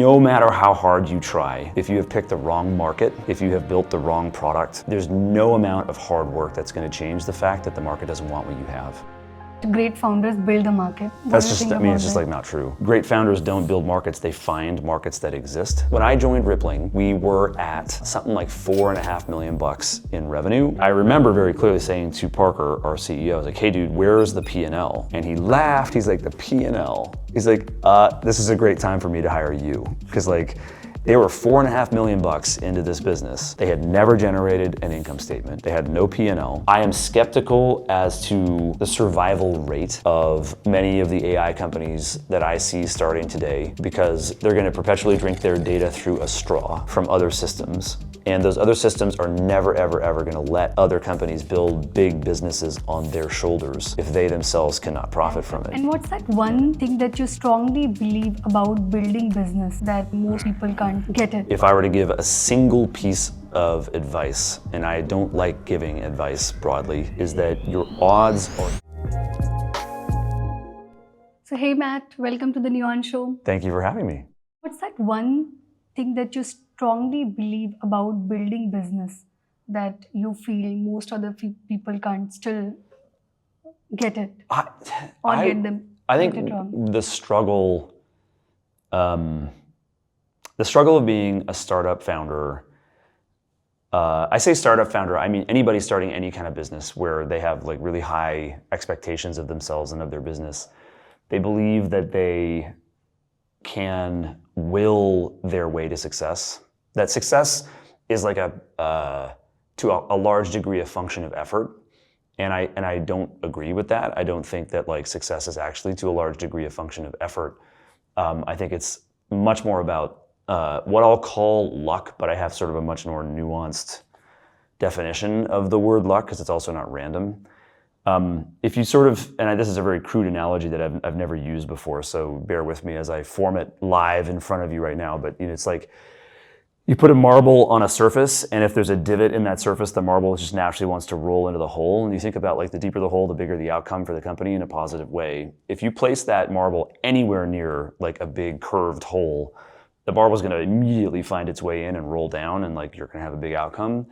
no matter how hard you try, if you have picked the wrong market, if you have built the wrong product, there's no amount of hard work that's going to change the fact that the market doesn't want what you have. Great founders build the market. That's just, it's just like not true. Great founders don't build markets, they find markets that exist. When I joined Rippling, we were at something like $4.5 million in revenue. I remember very clearly saying to Parker, our CEO, I was like, hey dude, where's the P&L? And he laughed, he's like, the P&L? He's like, this is a great time for me to hire you. Because like, they were $4.5 million into this business. They had never generated an income statement. They had no P&L. I am skeptical as to the survival rate of many of the AI companies that I see starting today because they're going to perpetually drink their data through a straw from other systems. And those other systems are never, ever, ever going to let other companies build big businesses on their shoulders if they themselves cannot profit from it. And what's that one thing that you strongly believe about building business that most people can't get it? If I were to give a single piece of advice, and I don't like giving advice broadly, is that your odds are... So hey Matt, welcome to the Neon Show. Thank you for having me. What's that one thing that you strongly believe about building business that you feel most other people can't still get it I think the struggle of being a startup founder, I say startup founder, I mean anybody starting any kind of business where they have like really high expectations of themselves and of their business. They believe that they can will their way to success. That success is like to a large degree a function of effort. And I don't agree with that. I don't think that like success is actually to a large degree a function of effort. I think it's much more about what I'll call luck, but I have sort of a much more nuanced definition of the word luck because it's also not random. If you sort of, and this is a very crude analogy that I've never used before, so bear with me as I form it live in front of you right now, but you know, it's like you put a marble on a surface, and if there's a divot in that surface, the marble just naturally wants to roll into the hole, and you think about like the deeper the hole, the bigger the outcome for the company in a positive way. If you place that marble anywhere near like a big curved hole, the marble's gonna immediately find its way in and roll down, and like you're gonna have a big outcome.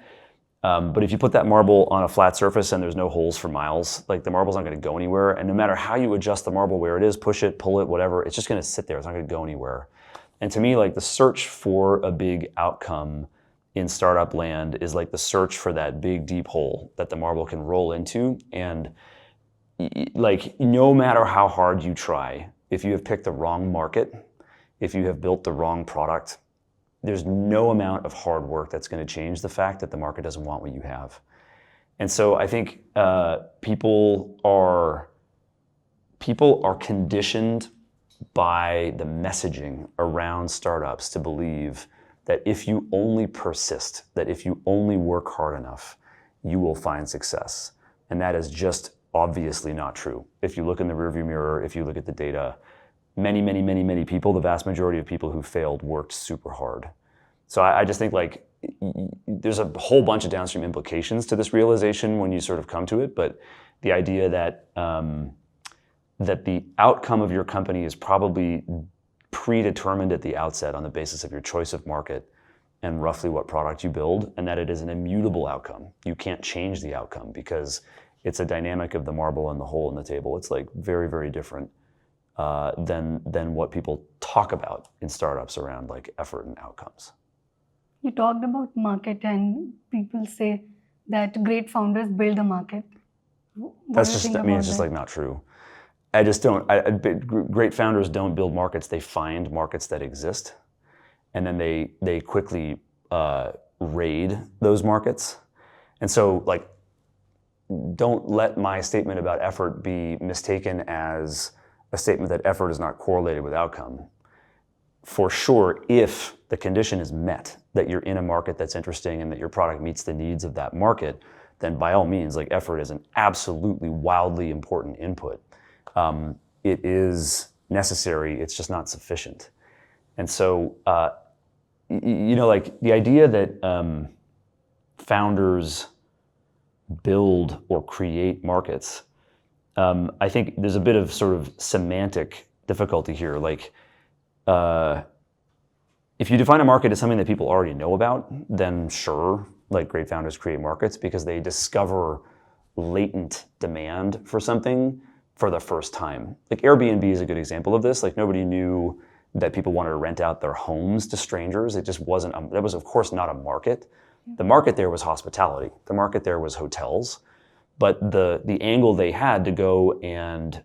But if you put that marble on a flat surface and there's no holes for miles, like the marble's not going to go anywhere. And no matter how you adjust the marble where it is, push it, pull it, whatever, it's just going to sit there. It's not going to go anywhere. And to me, like the search for a big outcome in startup land is like the search for that big deep hole that the marble can roll into. And like no matter how hard you try, if you have picked the wrong market, if you have built the wrong product, there's no amount of hard work that's going to change the fact that the market doesn't want what you have. And so I think people are conditioned by the messaging around startups to believe that if you only persist, that if you only work hard enough, you will find success. And that is just obviously not true. If you look in the rearview mirror, if you look at the data, many people, the vast majority of people who failed worked super hard. So I just think like there's a whole bunch of downstream implications to this realization when you sort of come to it, but the idea that that the outcome of your company is probably predetermined at the outset on the basis of your choice of market and roughly what product you build, and that it is an immutable outcome. You can't change the outcome because it's a dynamic of the marble and the hole in the table. It's like very, very different than what people talk about in startups around like effort and outcomes. You talked about market and people say that great founders build the market. That's just, it's just like not true. I just don't, great founders don't build markets, they find markets that exist. And then they quickly raid those markets. And so like, don't let my statement about effort be mistaken as a statement that effort is not correlated with outcome. For sure, if the condition is met, that you're in a market that's interesting and that your product meets the needs of that market, then by all means, like effort is an absolutely wildly important input. It is necessary, it's just not sufficient. And so, you know, like the idea that founders build or create markets, I think there's a bit of sort of semantic difficulty here. Like, if you define a market as something that people already know about, then sure, like great founders create markets because they discover latent demand for something for the first time. Like Airbnb is a good example of this. Like nobody knew that people wanted to rent out their homes to strangers. It just wasn't, that was of course not a market. The market there was hospitality. The market there was hotels. But the angle they had to go and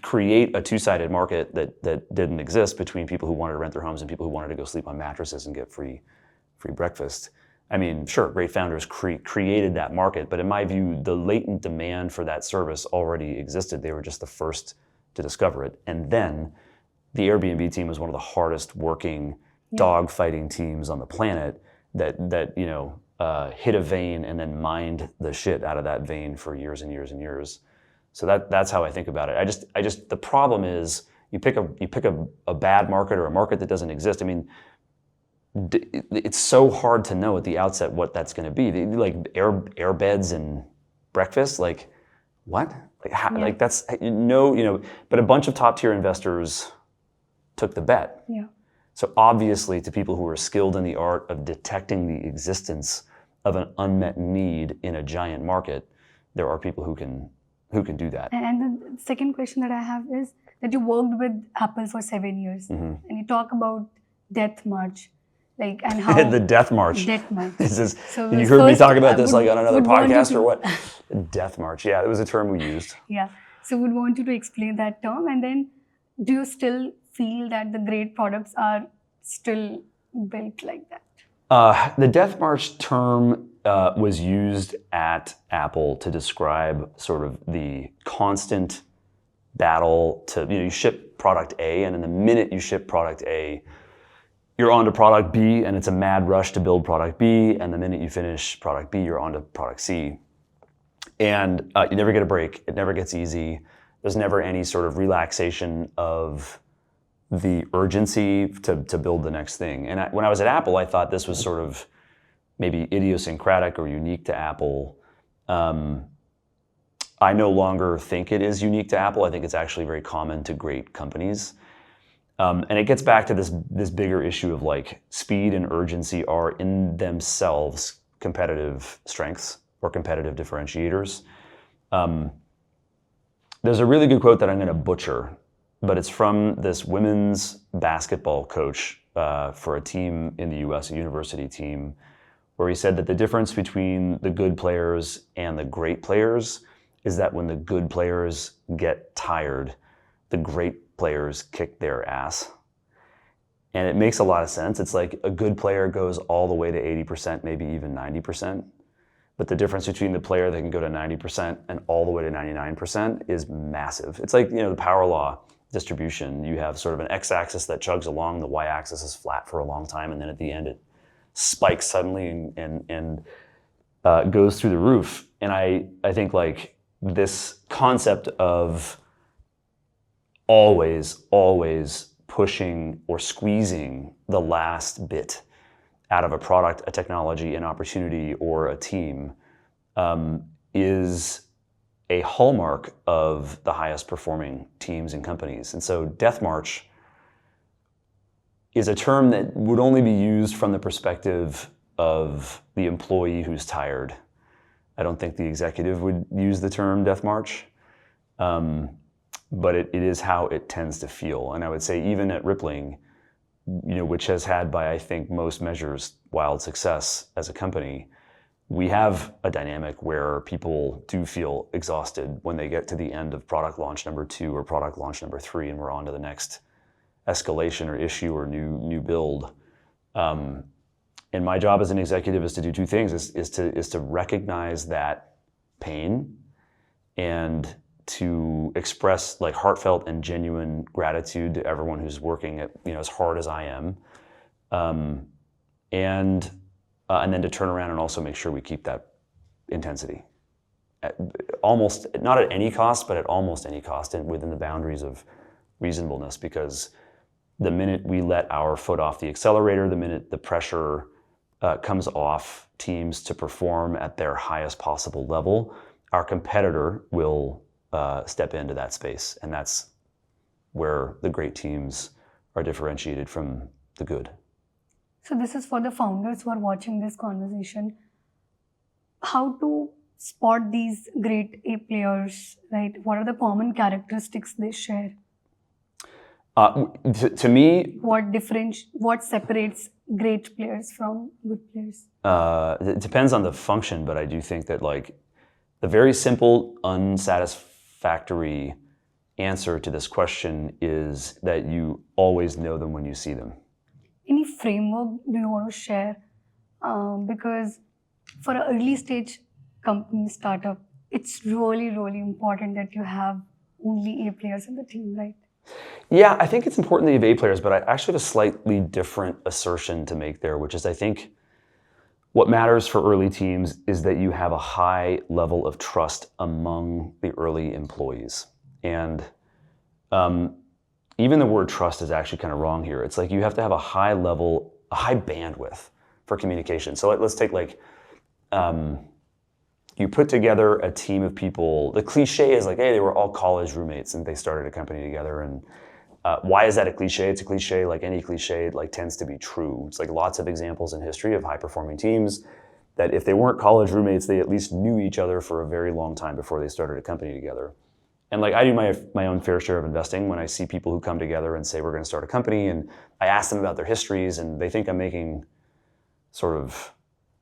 create a two-sided market that didn't exist between people who wanted to rent their homes and people who wanted to go sleep on mattresses and get free breakfast. I mean, sure, great founders created that market, but in my view, the latent demand for that service already existed. They were just the first to discover it. And then the Airbnb team was one of the hardest working dog-fighting teams on the planet that hit a vein and then mined the shit out of that vein for years and years and years. So that's how I think about it. I just the problem is you pick a bad market or a market that doesn't exist. I mean, it's so hard to know at the outset what that's going to be. Like air beds and breakfast, like what? Like how, like that's but a bunch of top tier investors took the bet. Yeah. So obviously, to people who are skilled in the art of detecting the existence of an unmet need in a giant market, there are people who can do that. And the second question that I have is that you worked with Apple for 7 years, and you talk about Death March, like and how The Death March. Death March. So you heard me talk about this like on another podcast or what? Death March. Yeah, it was a term we used. Yeah. So would want you to explain that term, and then do you still feel that the great products are still built like that? The Death March term was used at Apple to describe sort of the constant battle to, you ship product A, and in the minute you ship product A, you're on to product B, and it's a mad rush to build product B, and the minute you finish product B, you're on to product C. And you never get a break. It never gets easy. There's never any sort of relaxation of the urgency to build the next thing. And when I was at Apple, I thought this was sort of maybe idiosyncratic or unique to Apple. I no longer think it is unique to Apple. I think it's actually very common to great companies. And it gets back to this bigger issue of like speed and urgency are in themselves competitive strengths or competitive differentiators. There's a really good quote that I'm going to butcher, but it's from this women's basketball coach for a team in the US, a university team, where he said that the difference between the good players and the great players is that when the good players get tired, the great players kick their ass. And it makes a lot of sense. It's like a good player goes all the way to 80%, maybe even 90%. But the difference between the player that can go to 90% and all the way to 99% is massive. It's like, the power law distribution. You have sort of an x-axis that chugs along, the y-axis is flat for a long time, and then at the end it spikes suddenly and goes through the roof. And I think like this concept of always pushing or squeezing the last bit out of a product, a technology, an opportunity, or a team is a hallmark of the highest performing teams and companies. And so Death March is a term that would only be used from the perspective of the employee who's tired. I don't think the executive would use the term Death March, but it is how it tends to feel. And I would say even at Rippling, which has had by, I think, most measures, wild success as a company, we have a dynamic where people do feel exhausted when they get to the end of product launch number 2 or product launch number 3, and we're on to the next escalation or issue or new build. And my job as an executive is to do two things: is to recognize that pain and to express like heartfelt and genuine gratitude to everyone who's working at as hard as I am, and then to turn around and also make sure we keep that intensity, almost not at any cost, but at almost any cost, and within the boundaries of reasonableness. Because the minute we let our foot off the accelerator, the minute the pressure comes off teams to perform at their highest possible level, our competitor will step into that space. And that's where the great teams are differentiated from the good. So this is for the founders who are watching this conversation. How to spot these great A players, right? What are the common characteristics they share? To me, What separates great players from good players? it depends on the function, but I do think that like the very simple, unsatisfactory answer to this question is that you always know them when you see them. Any framework do you want to share? Because for an early stage company startup, it's really, really important that you have only A players in the team, right? Yeah, I think it's important that you have A players, but I actually have a slightly different assertion to make there, which is I think what matters for early teams is that you have a high level of trust among the early employees. And even the word trust is actually kind of wrong here. It's like you have to have a high level, a high bandwidth for communication. So let's take like, you put together a team of people. The cliche is like, hey, they were all college roommates and they started a company together. And why is that a cliche? It's a cliche like any cliche, it like tends to be true. It's like lots of examples in history of high performing teams that if they weren't college roommates, they at least knew each other for a very long time before they started a company together. And like I do my own fair share of investing when I see people who come together and say we're going to start a company, and I ask them about their histories, and they think I'm making sort of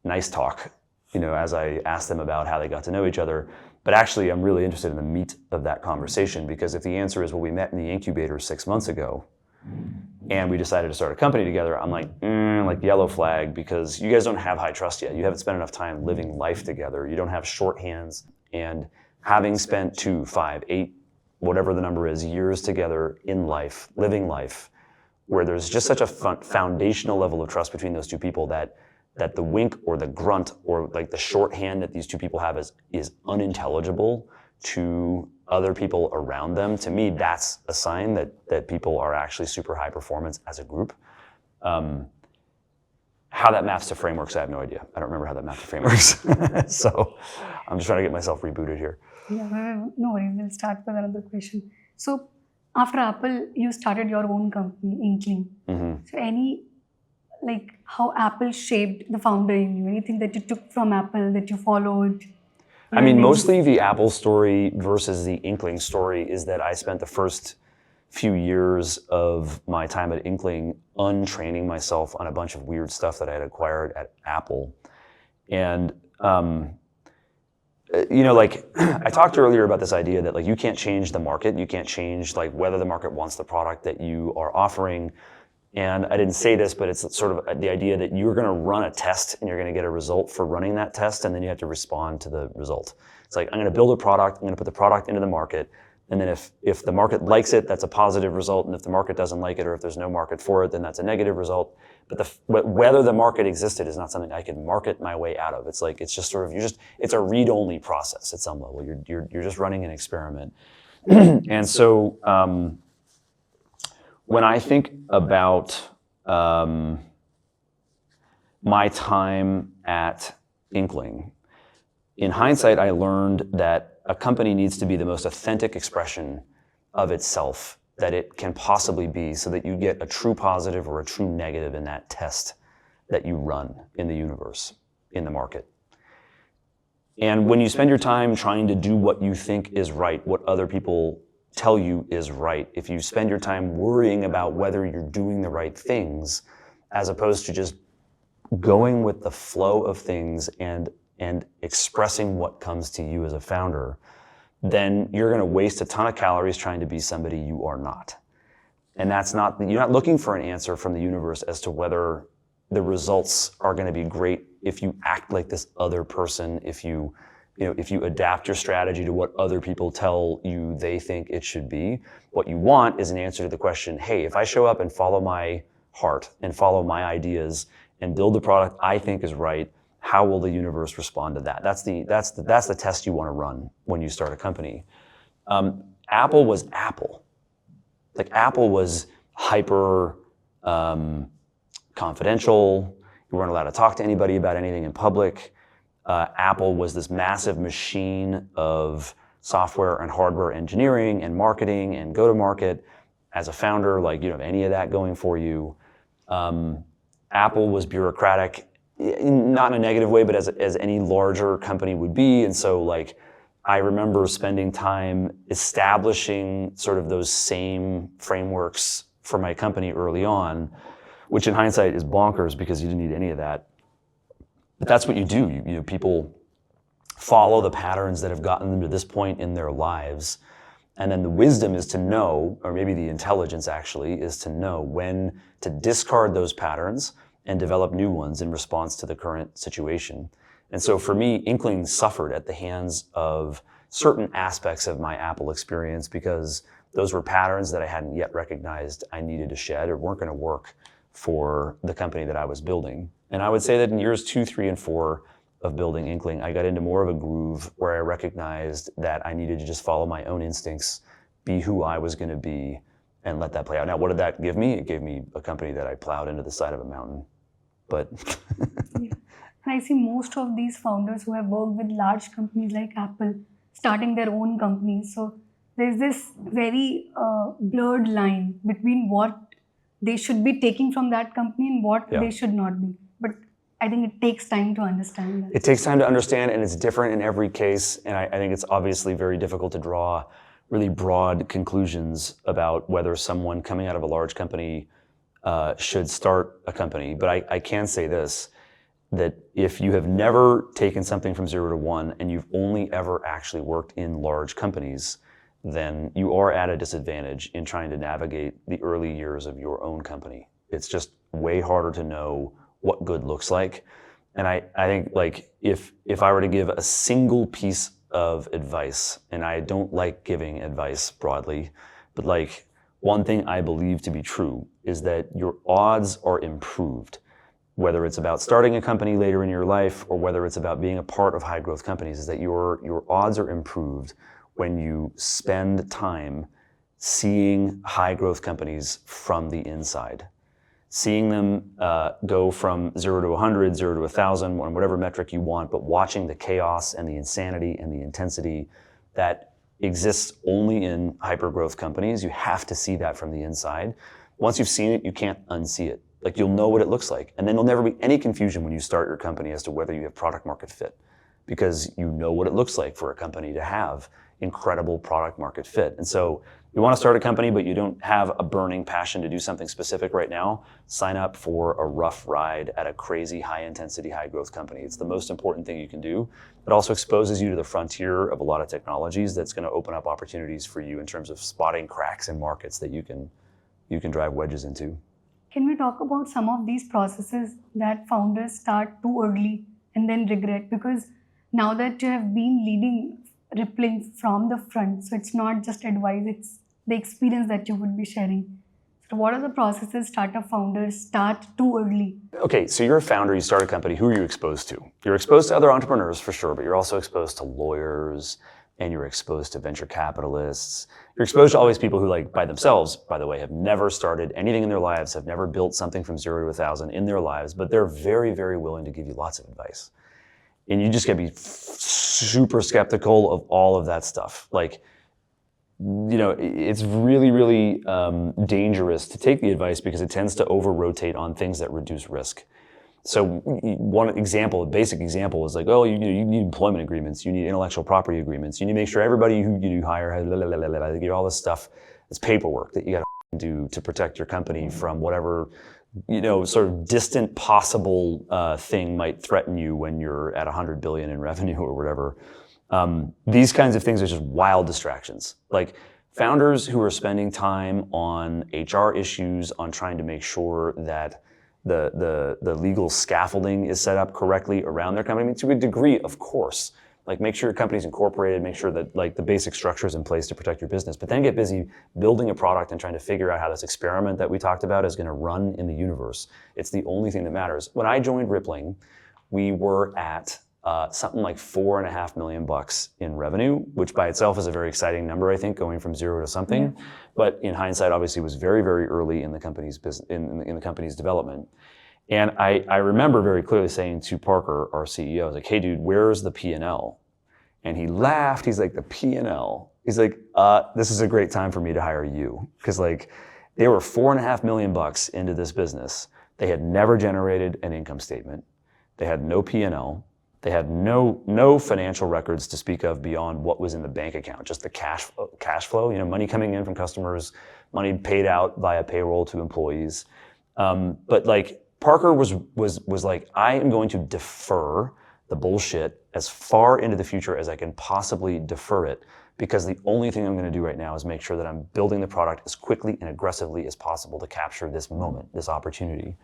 nice talk, as I ask them about how they got to know each other. But actually, I'm really interested in the meat of that conversation, because if the answer is, well, we met in the incubator 6 months ago, and we decided to start a company together, I'm like yellow flag, because you guys don't have high trust yet. You haven't spent enough time living life together. You don't have shorthands, and having spent 2, 5, 8, whatever the number is, years together in life, living life, where there's just such a foundational level of trust between those two people that the wink or the grunt or like the shorthand that these two people have is unintelligible to other people around them. To me, that's a sign that people are actually super high performance as a group. How that maps to frameworks, I have no idea. I don't remember how that maps to frameworks. So I'm just trying to get myself rebooted here. Yeah, no worries. We'll start with another question. So after Apple, you started your own company, Inkling. Mm-hmm. So how Apple shaped the founder in you? Anything that you took from Apple that you followed? I mean, mostly the Apple story versus the Inkling story is that I spent the first few years of my time at Inkling untraining myself on a bunch of weird stuff that I had acquired at Apple. And, I talked earlier about this idea that like you can't change the market. You can't change like whether the market wants the product that you are offering. And I didn't say this, but it's sort of the idea that you're going to run a test and you're going to get a result for running that test, and then you have to respond to the result. It's like, I'm going to build a product, I'm going to put the product into the market, and then if the market likes it, that's a positive result, and if the market doesn't like it, or if there's no market for it, then that's a negative result. But whether the market existed is not something I could market my way out of. It's like, it's just sort of, it's a read-only process at some level. You're just running an experiment. And so, when I think about my time at Inkling, in hindsight, I learned that a company needs to be the most authentic expression of itself that it can possibly be, so that you get a true positive or a true negative in that test that you run in the universe, in the market. And when you spend your time trying to do what you think is right, what other people tell you is right, if you spend your time worrying about whether you're doing the right things, as opposed to just going with the flow of things and expressing what comes to you as a founder, then you're going to waste a ton of calories trying to be somebody you are not. And you're not looking for an answer from the universe as to whether the results are going to be great if you act like this other person, if you adapt your strategy to what other people tell you they think it should be. What you want is an answer to the question, hey, if I show up and follow my heart and follow my ideas and build the product I think is right, how will the universe respond to that? That's the test you want to run when you start a company. Apple was Apple. Like Apple was hyper confidential. You weren't allowed to talk to anybody about anything in public. Apple was this massive machine of software and hardware engineering and marketing and go-to-market. As a founder, like you don't have any of that going for you. Apple was bureaucratic, not in a negative way, but as any larger company would be. And so like, I remember spending time establishing sort of those same frameworks for my company early on, which in hindsight is bonkers because you didn't need any of that. But that's what you do. You know, people follow the patterns that have gotten them to this point in their lives. And then the wisdom is to know, or maybe the intelligence actually, is to know when to discard those patterns and develop new ones in response to the current situation. And so for me, Inkling suffered at the hands of certain aspects of my Apple experience because those were patterns that I hadn't yet recognized I needed to shed or weren't going to work for the company that I was building. And I would say that in years 2, 3, and 4 of building Inkling, I got into more of a groove where I recognized that I needed to just follow my own instincts, be who I was going to be, and let that play out. Now, what did that give me? It gave me a company that I plowed into the side of a mountain. But Yeah. And I see most of these founders who have worked with large companies like Apple starting their own companies. So there's this very blurred line between what they should be taking from that company and what they should not be. But I think it takes time to understand that. It takes time to understand, and it's different in every case. And I think it's obviously very difficult to draw really broad conclusions about whether someone coming out of a large company should start a company. But I can say this, that if you have never taken something from 0 to 1 and you've only ever actually worked in large companies, then you are at a disadvantage in trying to navigate the early years of your own company. It's just way harder to know what good looks like. And I think like if I were to give a single piece of advice, and I don't like giving advice broadly, but like one thing I believe to be true is that your odds are improved, whether it's about starting a company later in your life or whether it's about being a part of high growth companies, is that your odds are improved when you spend time seeing high growth companies from the inside. Seeing them go from 0 to 100, 0 to 1,000, on whatever metric you want, but watching the chaos and the insanity and the intensity that exists only in hyper-growth companies. You have to see that from the inside. Once you've seen it, you can't unsee it. Like, you'll know what it looks like. And then there'll never be any confusion when you start your company as to whether you have product market fit, because you know what it looks like for a company to have incredible product market fit. And so you want to start a company, but you don't have a burning passion to do something specific right now, sign up for a rough ride at a crazy high intensity, high growth company. It's the most important thing you can do. It also exposes you to the frontier of a lot of technologies that's going to open up opportunities for you in terms of spotting cracks in markets that you can drive wedges into. Can we talk about some of these processes that founders start too early and then regret? Because now that you have been leading Rippling from the front, so it's not just advice, it's the experience that you would be sharing. So what are the processes startup founders start too early? Okay, so you're a founder, you start a company, who are you exposed to? You're exposed to other entrepreneurs for sure, but you're also exposed to lawyers, and you're exposed to venture capitalists. You're exposed to all these people who, like, by themselves, by the way, have never started anything in their lives, have never built something from 0 to 1,000 in their lives, but they're very, very willing to give you lots of advice. And you just gotta be super skeptical of all of that stuff. Like, you know, it's really, really dangerous to take the advice because it tends to over-rotate on things that reduce risk. So one example, a basic example is like, oh, you need employment agreements, you need intellectual property agreements, you need to make sure everybody who you hire has they get all this stuff, this paperwork that you gotta do to protect your company from whatever, you know, sort of distant possible thing might threaten you when you're at 100 billion in revenue or whatever. These kinds of things are just wild distractions. Like, founders who are spending time on HR issues, on trying to make sure that the legal scaffolding is set up correctly around their company. I mean, to a degree, of course. Like, make sure your company's incorporated, make sure that, like, the basic structure is in place to protect your business, but then get busy building a product and trying to figure out how this experiment that we talked about is going to run in the universe. It's the only thing that matters. When I joined Rippling, we were at something like $4.5 million in revenue, which by itself is a very exciting number, I think, going from 0 to something. Yeah. But in hindsight, obviously, was very, very early in the company's business, in the company's development. And I remember very clearly saying to Parker, our CEO, I was like, hey, dude, where's the P&L? And he laughed. He's like, the P&L? He's like, this is a great time for me to hire you. Because, like, they were $4.5 million into this business. They had never generated an income statement. They had no P&L. They had no financial records to speak of beyond what was in the bank account, just the cash flow, money coming in from customers, money paid out via payroll to employees. But like Parker was like, I am going to defer the bullshit as far into the future as I can possibly defer it, because the only thing I'm going to do right now is make sure that I'm building the product as quickly and aggressively as possible to capture this moment, this opportunity.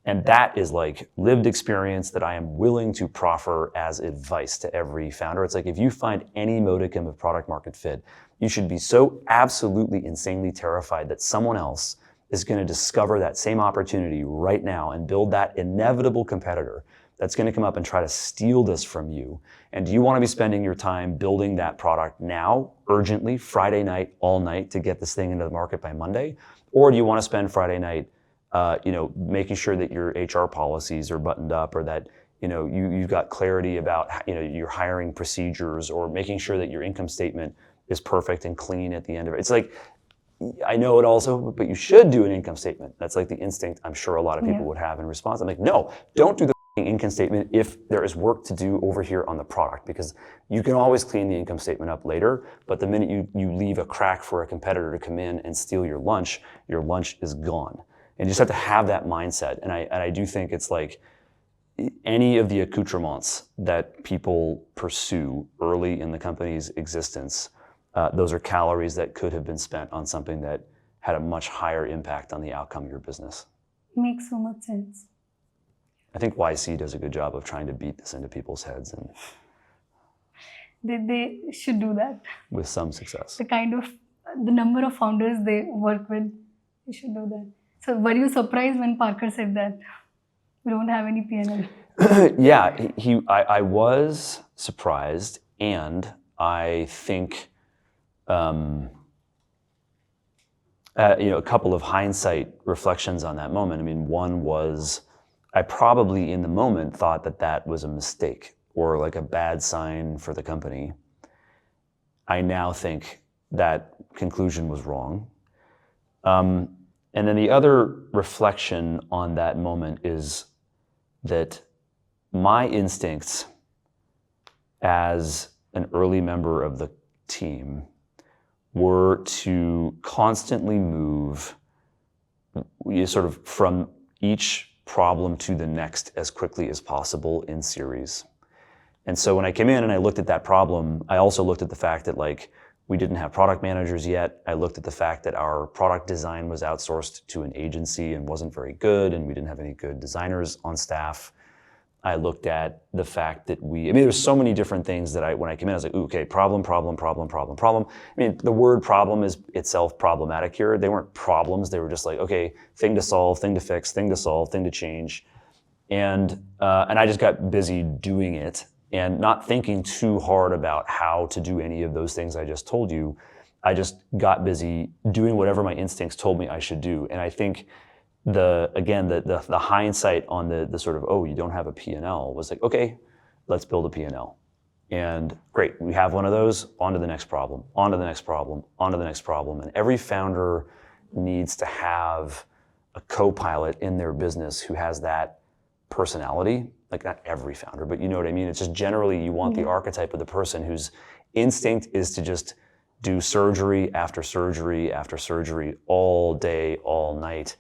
And that is like lived experience that I am willing to proffer as advice to every founder. It's like, if you find any modicum of product market fit, you should be so absolutely insanely terrified that someone else is going to discover that same opportunity right now and build that inevitable competitor that's going to come up and try to steal this from you. And do you want to be spending your time building that product now, urgently, Friday night, all night, to get this thing into the market by Monday? Or do you want to spend Friday night making sure that your HR policies are buttoned up, or that you've got clarity about your hiring procedures, or making sure that your income statement is perfect and clean at the end of it? It's like, I know it also, but you should do an income statement. That's like the instinct I'm sure a lot of people would have in response. I'm like, no, don't do the income statement if there is work to do over here on the product, because you can always clean the income statement up later. But the minute you leave a crack for a competitor to come in and steal your lunch is gone. And you just have to have that mindset. And I do think it's like any of the accoutrements that people pursue early in the company's existence, those are calories that could have been spent on something that had a much higher impact on the outcome of your business. Makes so much sense. I think YC does a good job of trying to beat this into people's heads, and They should do that. with some success. The number of founders they work with, they should do that. So were you surprised when Parker said that we don't have any P&L? Yeah, I was surprised, and I think a couple of hindsight reflections on that moment. I mean, one was, I probably in the moment thought that was a mistake or like a bad sign for the company. I now think that conclusion was wrong. And then the other reflection on that moment is that my instincts as an early member of the team were to constantly move sort of from each problem to the next as quickly as possible in series. And so when I came in and I looked at that problem, I also looked at the fact that like we didn't have product managers yet. I looked at the fact that our product design was outsourced to an agency and wasn't very good, and we didn't have any good designers on staff. I looked at the fact that there's so many different things that when I came in, I was like, ooh, okay, problem. I mean, the word problem is itself problematic here. They weren't problems. They were just like, okay, thing to solve, thing to fix, thing to solve, thing to change. And I just got busy doing it and not thinking too hard about how to do any of those things I just told you. I just got busy doing whatever my instincts told me I should do. And I think the hindsight on the sort of, oh, you don't have a P&L was like, okay, let's build a P&L. And great, we have one of those, on to the next problem, on to the next problem, on to the next problem. And every founder needs to have a co-pilot in their business who has that personality. Like, not every founder, but you know what I mean? It's just generally you want the archetype of the person whose instinct is to just do surgery after surgery after surgery all day, all night,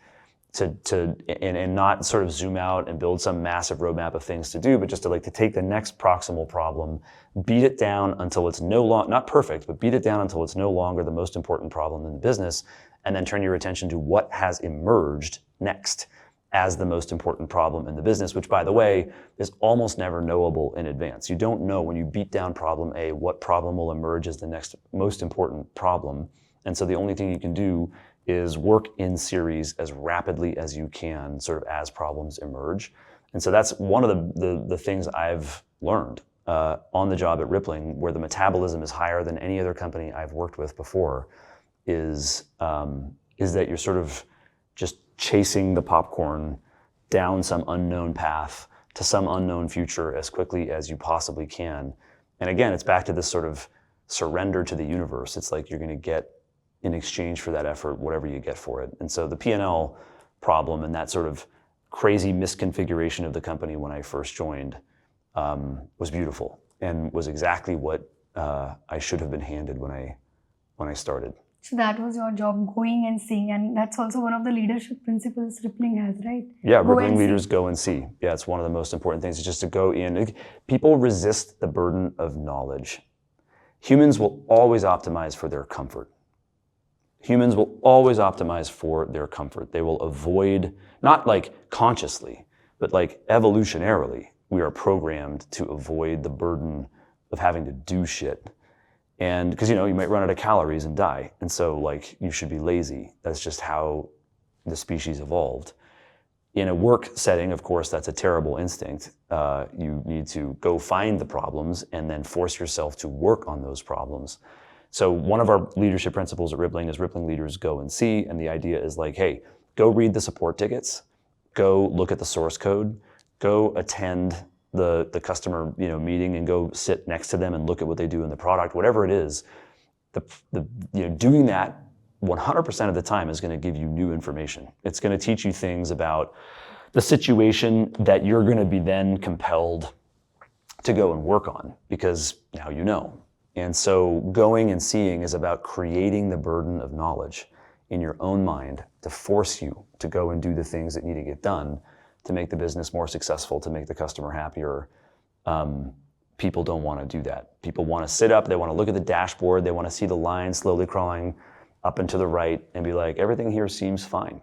and not sort of zoom out and build some massive roadmap of things to do, but just to take the next proximal problem, beat it down until it's not perfect, but beat it down until it's no longer the most important problem in the business, and then turn your attention to what has emerged next as the most important problem in the business, which, by the way, is almost never knowable in advance. You don't know when you beat down problem A, what problem will emerge as the next most important problem. And so the only thing you can do is work in series as rapidly as you can, sort of as problems emerge. And so that's one of the things I've learned on the job at Rippling, where the metabolism is higher than any other company I've worked with before, is that you're sort of just chasing the popcorn down some unknown path to some unknown future as quickly as you possibly can. And again, it's back to this sort of surrender to the universe. It's like you're going to get, in exchange for that effort, whatever you get for it. And so the P&L problem and that sort of crazy misconfiguration of the company when I first joined was beautiful and was exactly what I should have been handed when I started. So that was your job, going and seeing, and that's also one of the leadership principles Rippling has, right? Yeah, Go Rippling and see. leaders go and see. Yeah, it's one of the most important things, is just to go in. People resist the burden of knowledge. Humans will always optimize for their comfort. Humans will always optimize for their comfort. They will avoid, not like consciously, but like evolutionarily, we are programmed to avoid the burden of having to do shit. And because, you might run out of calories and die. And so like you should be lazy. That's just how the species evolved. In a work setting, of course, that's a terrible instinct. You need to go find the problems and then force yourself to work on those problems. So one of our leadership principles at Rippling is Rippling leaders go and see. And the idea is like, hey, go read the support tickets, go look at the source code, go attend the customer meeting and go sit next to them and look at what they do in the product, whatever it is. Doing that 100% of the time is going to give you new information. It's going to teach you things about the situation that you're going to be then compelled to go and work on, because now you know. And so going and seeing is about creating the burden of knowledge in your own mind to force you to go and do the things that need to get done to make the business more successful, to make the customer happier. People don't want to do that. People want to sit up, they want to look at the dashboard, they want to see the line slowly crawling up and to the right and be like, everything here seems fine.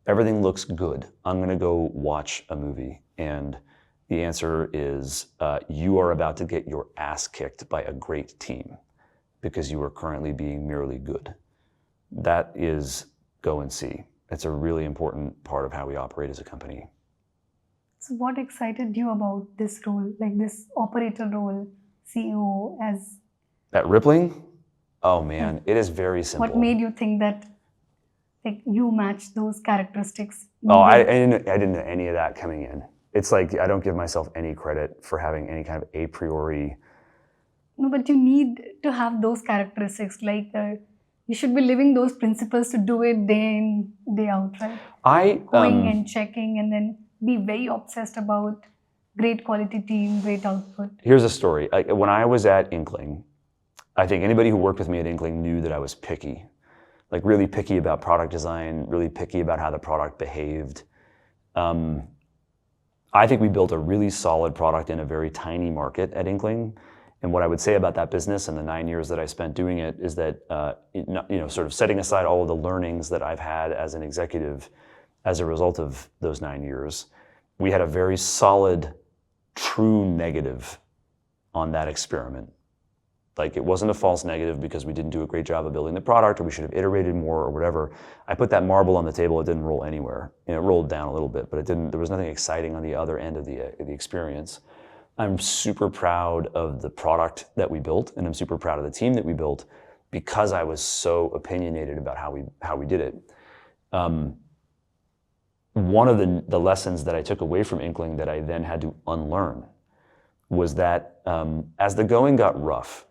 Everything looks good. I'm going to go watch a movie. And the answer is you are about to get your ass kicked by a great team because you are currently being merely good. That is go and see. It's a really important part of how we operate as a company. So what excited you about this role, like this operator role, CEO as... At Rippling? Oh man, it is very simple. What made you think that like you match those characteristics? Oh, I didn't know any of that coming in. It's like I don't give myself any credit for having any kind of a priori. No, but you need to have those characteristics. Like you should be living those principles to do it day in, day out, right? Going and checking and then be very obsessed about great quality team, great output. Here's a story. When I was at Inkling, I think anybody who worked with me at Inkling knew that I was picky. Like really picky about product design, really picky about how the product behaved. I think we built a really solid product in a very tiny market at Inkling. And what I would say about that business and the 9 years that I spent doing it is that, sort of setting aside all of the learnings that I've had as an executive as a result of those 9 years, we had a very solid, true negative on that experiment. Like it wasn't a false negative because we didn't do a great job of building the product or we should have iterated more or whatever. I put that marble on the table, it didn't roll anywhere. It rolled down a little bit, but there was nothing exciting on the other end of the experience. I'm super proud of the product that we built and I'm super proud of the team that we built because I was so opinionated about how we did it. One of the lessons that I took away from Inkling that I then had to unlearn was that as the going got rough,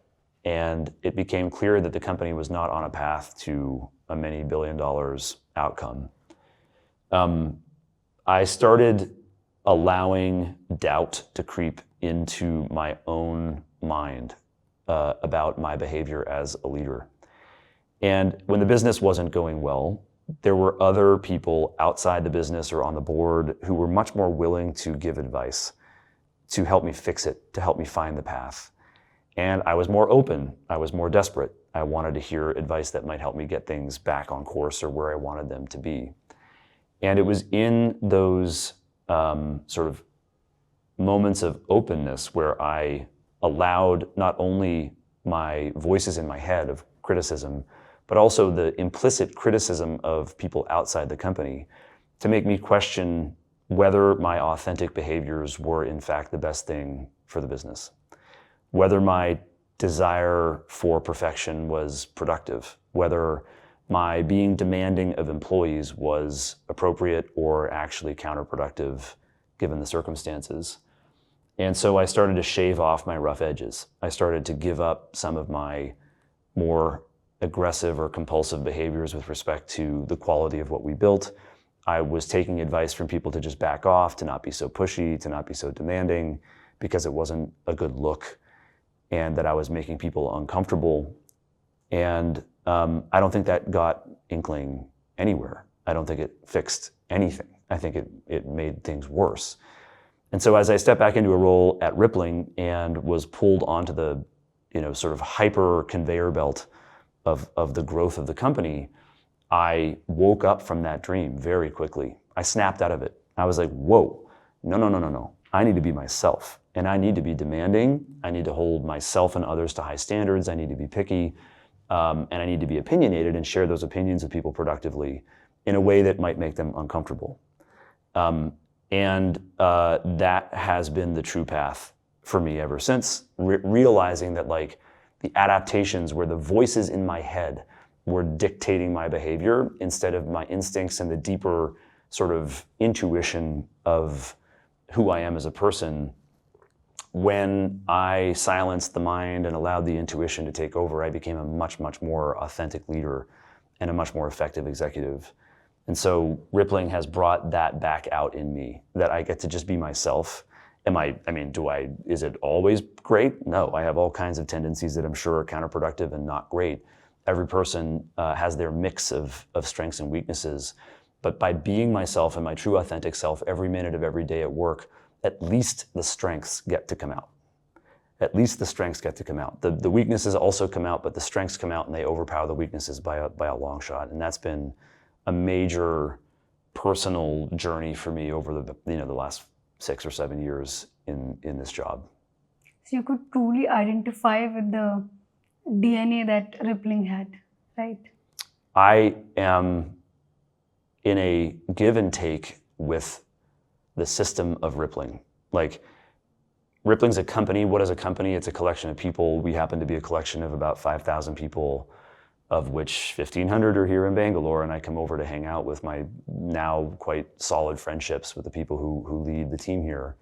and it became clear that the company was not on a path to a many $1 billion outcome. I started allowing doubt to creep into my own mind about my behavior as a leader. And when the business wasn't going well, there were other people outside the business or on the board who were much more willing to give advice, to help me fix it, to help me find the path. And I was more open, I was more desperate. I wanted to hear advice that might help me get things back on course or where I wanted them to be. And it was in those sort of moments of openness where I allowed not only my voices in my head of criticism, but also the implicit criticism of people outside the company to make me question whether my authentic behaviors were in fact the best thing for the business. Whether my desire for perfection was productive, whether my being demanding of employees was appropriate or actually counterproductive given the circumstances. And so I started to shave off my rough edges. I started to give up some of my more aggressive or compulsive behaviors with respect to the quality of what we built. I was taking advice from people to just back off, to not be so pushy, to not be so demanding, because it wasn't a good look, and that I was making people uncomfortable. And I don't think that got Inkling anywhere. I don't think it fixed anything. I think it made things worse. And so as I stepped back into a role at Rippling and was pulled onto the, sort of hyper conveyor belt of the growth of the company, I woke up from that dream very quickly. I snapped out of it. I was like, whoa, no. I need to be myself, and I need to be demanding. I need to hold myself and others to high standards. I need to be picky, and I need to be opinionated and share those opinions with people productively in a way that might make them uncomfortable. And that has been the true path for me ever since, realizing that like the adaptations where the voices in my head were dictating my behavior instead of my instincts and the deeper sort of intuition of who I am as a person. When I silenced the mind and allowed the intuition to take over, I became a much, much more authentic leader and a much more effective executive. And so Rippling has brought that back out in me, that I get to just be myself. Is it always great? No, I have all kinds of tendencies that I'm sure are counterproductive and not great. Every person has their mix of strengths and weaknesses. But by being myself and my true authentic self every minute of every day at work, at least the strengths get to come out. At least the strengths get to come out. The weaknesses also come out, but the strengths come out and they overpower the weaknesses by a long shot. And that's been a major personal journey for me over the last 6 or 7 years in this job. So you could truly identify with the DNA that Rippling had, right? I am in a give and take with the system of Rippling. Like, Rippling's a company. What is a company? It's a collection of people. We happen to be a collection of about 5,000 people, of which 1,500 are here in Bangalore, and I come over to hang out with my now quite solid friendships with the people who lead the team here.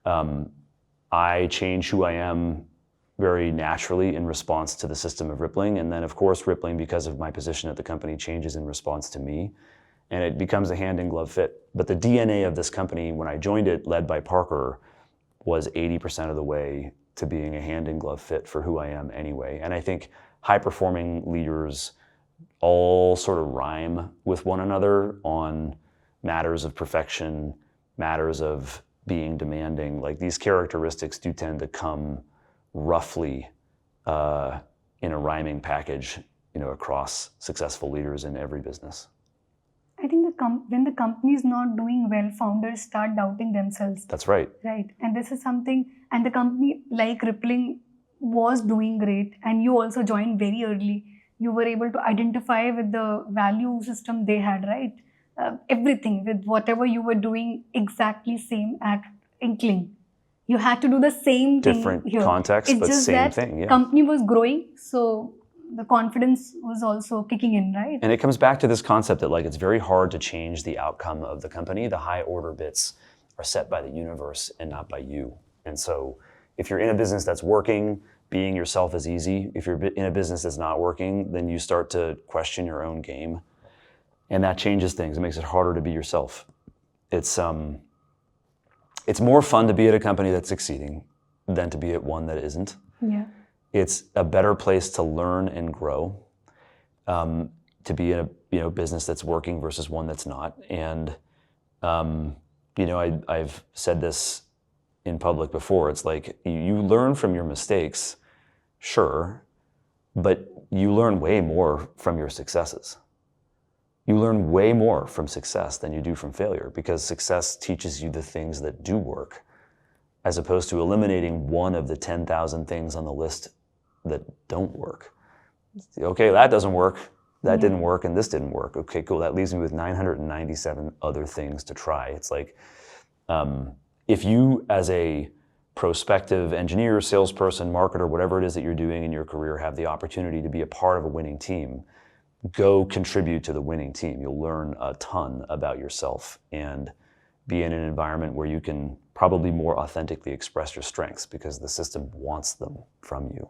I change who I am very naturally in response to the system of Rippling, and then of course Rippling, because of my position at the company, changes in response to me, and it becomes a hand-in-glove fit. But the DNA of this company, when I joined it, led by Parker, was 80% of the way to being a hand-in-glove fit for who I am anyway. And I think high-performing leaders all sort of rhyme with one another on matters of perfection, matters of being demanding. Like, these characteristics do tend to come roughly in a rhyming package, across successful leaders in every business. I think when the company is not doing well, founders start doubting themselves. That's right. Right. And this is something, and the company like Rippling was doing great, and you also joined very early. You were able to identify with the value system they had, right? Everything with whatever you were doing, exactly same at Inkling. You had to do the same thing Different here. context, It's but just same that thing. Yeah. company was growing, so the confidence was also kicking in, right? And it comes back to this concept that it's very hard to change the outcome of the company. The high order bits are set by the universe and not by you. And so if you're in a business that's working, being yourself is easy. If you're in a business that's not working, then you start to question your own game. And that changes things. It makes it harder to be yourself. It's more fun to be at a company that's succeeding than to be at one that isn't. Yeah. It's a better place to learn and grow, to be in a business that's working versus one that's not. And I've said this in public before. It's like, you learn from your mistakes, sure, but you learn way more from your successes. You learn way more from success than you do from failure, because success teaches you the things that do work, as opposed to eliminating one of the 10,000 things on the list that don't work. Okay, that doesn't work. That didn't work, and this didn't work. Okay, cool. That leaves me with 997 other things to try. It's like, if you, as a prospective engineer, salesperson, marketer, whatever it is that you're doing in your career, have the opportunity to be a part of a winning team, go contribute to the winning team. You'll learn a ton about yourself and be in an environment where you can probably more authentically express your strengths, because the system wants them from you.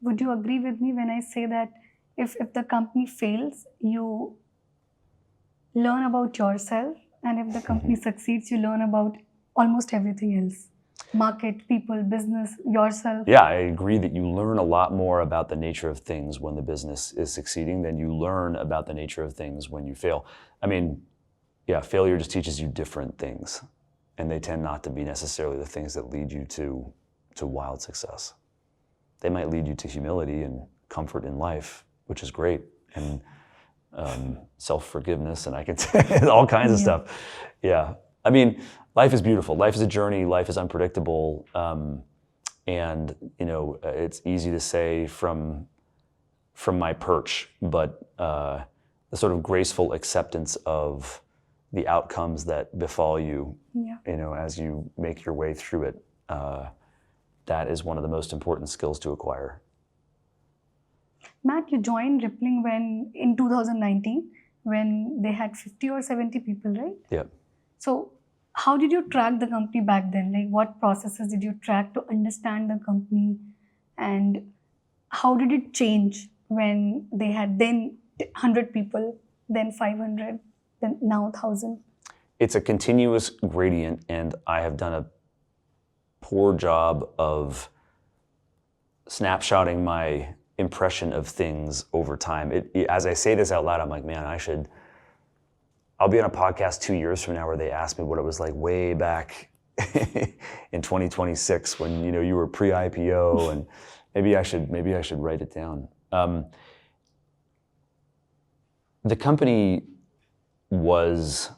Would you agree with me when I say that if the company fails, you learn about yourself, and if the company succeeds, you learn about almost everything else: market, people, business, yourself. Yeah, I agree that you learn a lot more about the nature of things when the business is succeeding than you learn about the nature of things when you fail. I mean, yeah, failure just teaches you different things, and they tend not to be necessarily the things that lead you to wild success. They might lead you to humility and comfort in life, which is great, and self-forgiveness, and I can say all kinds of stuff. Yeah, I mean, life is beautiful. Life is a journey. Life is unpredictable, and it's easy to say from my perch, but the sort of graceful acceptance of the outcomes that befall you, as you make your way through it, that is one of the most important skills to acquire. Matt, you joined Rippling in 2019 when they had 50 or 70 people, right? Yeah. So how did you track the company back then? Like, what processes did you track to understand the company, and how did it change when they had then 100 people, then 500, then now 1,000? It's a continuous gradient, and I have done a poor job of snapshotting my impression of things over time. As I say this out loud, I'm like, man, I'll be on a podcast 2 years from now where they ask me what it was like way back in 2026 when you were pre-IPO, and maybe I should write it down. The company was,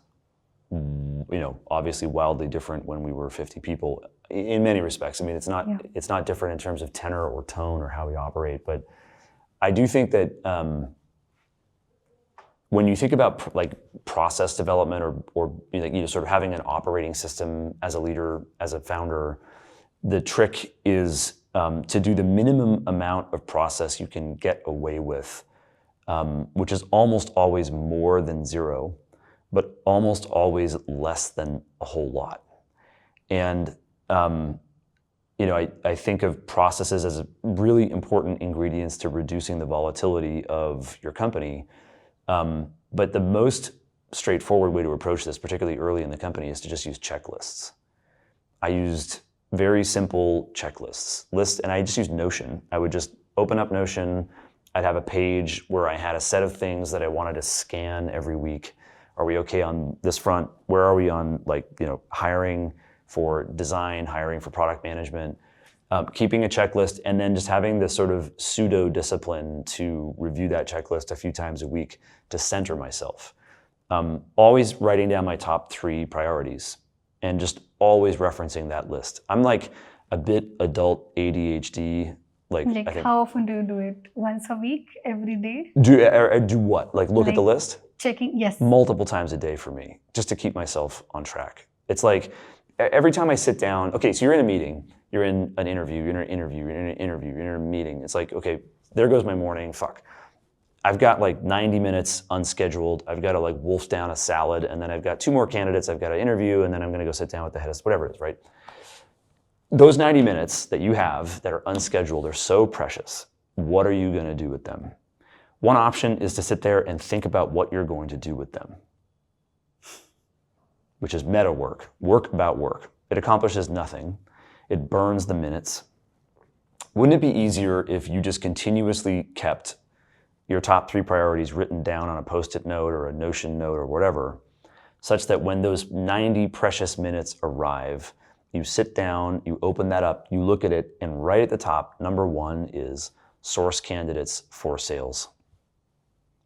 obviously wildly different when we were 50 people in many respects. I mean, it's not different in terms of tenor or tone or how we operate, but I do think that when you think about like process development or sort of having an operating system as a leader, as a founder, the trick is to do the minimum amount of process you can get away with, which is almost always more than zero, but almost always less than a whole lot. And I think of processes as really important ingredients to reducing the volatility of your company. But the most straightforward way to approach this, particularly early in the company, is to just use checklists. I used very simple checklists, and I just used Notion. I would just open up Notion. I'd have a page where I had a set of things that I wanted to scan every week. Are we okay on this front? Where are we on hiring for design, hiring for product management? Keeping a checklist, and then just having this sort of pseudo discipline to review that checklist a few times a week to center myself. Always writing down my top 3 priorities and just always referencing that list. I'm like a bit adult ADHD. I think, how often do you do it? Once a week? Every day? Do what? Look at the list? Checking, yes. Multiple times a day for me, just to keep myself on track. It's like every time I sit down, okay, so you're in a meeting, you're in an interview, you're in an interview, you're in an interview, you're in a meeting. It's like, okay, there goes my morning, fuck. I've got 90 minutes unscheduled. I've got to wolf down a salad, and then I've got 2 more candidates I've got to interview, and then I'm going to go sit down with the head of whatever it is, right? Those 90 minutes that you have that are unscheduled are so precious. What are you going to do with them? One option is to sit there and think about what you're going to do with them, which is meta work about work. It accomplishes nothing. It burns the minutes. Wouldn't it be easier if you just continuously kept your top 3 priorities written down on a Post-it note or a Notion note or whatever, such that when those 90 precious minutes arrive, you sit down, you open that up, you look at it, and right at the top, number 1 is source candidates for sales.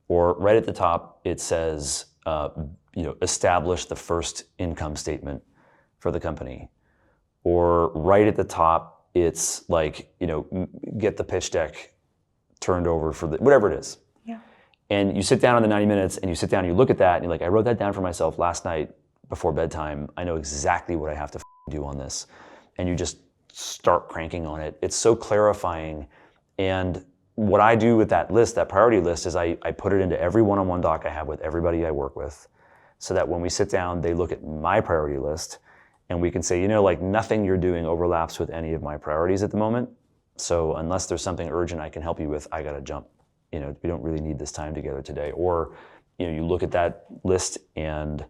Or right at the top, it says, establish the first income statement for the company. Or right at the top, it's get the pitch deck turned over for whatever it is. Yeah. And you sit down on the 90 minutes and you sit down and you look at that and you're like, I wrote that down for myself last night before bedtime. I know exactly what I have to do on this. And you just start cranking on it. It's so clarifying. And what I do with that list, that priority list, is I put it into every one-on-one doc I have with everybody I work with, so that when we sit down, they look at my priority list and we can say, nothing you're doing overlaps with any of my priorities at the moment. So unless there's something urgent I can help you with, I got to jump. We don't really need this time together today. Or, you look at that list and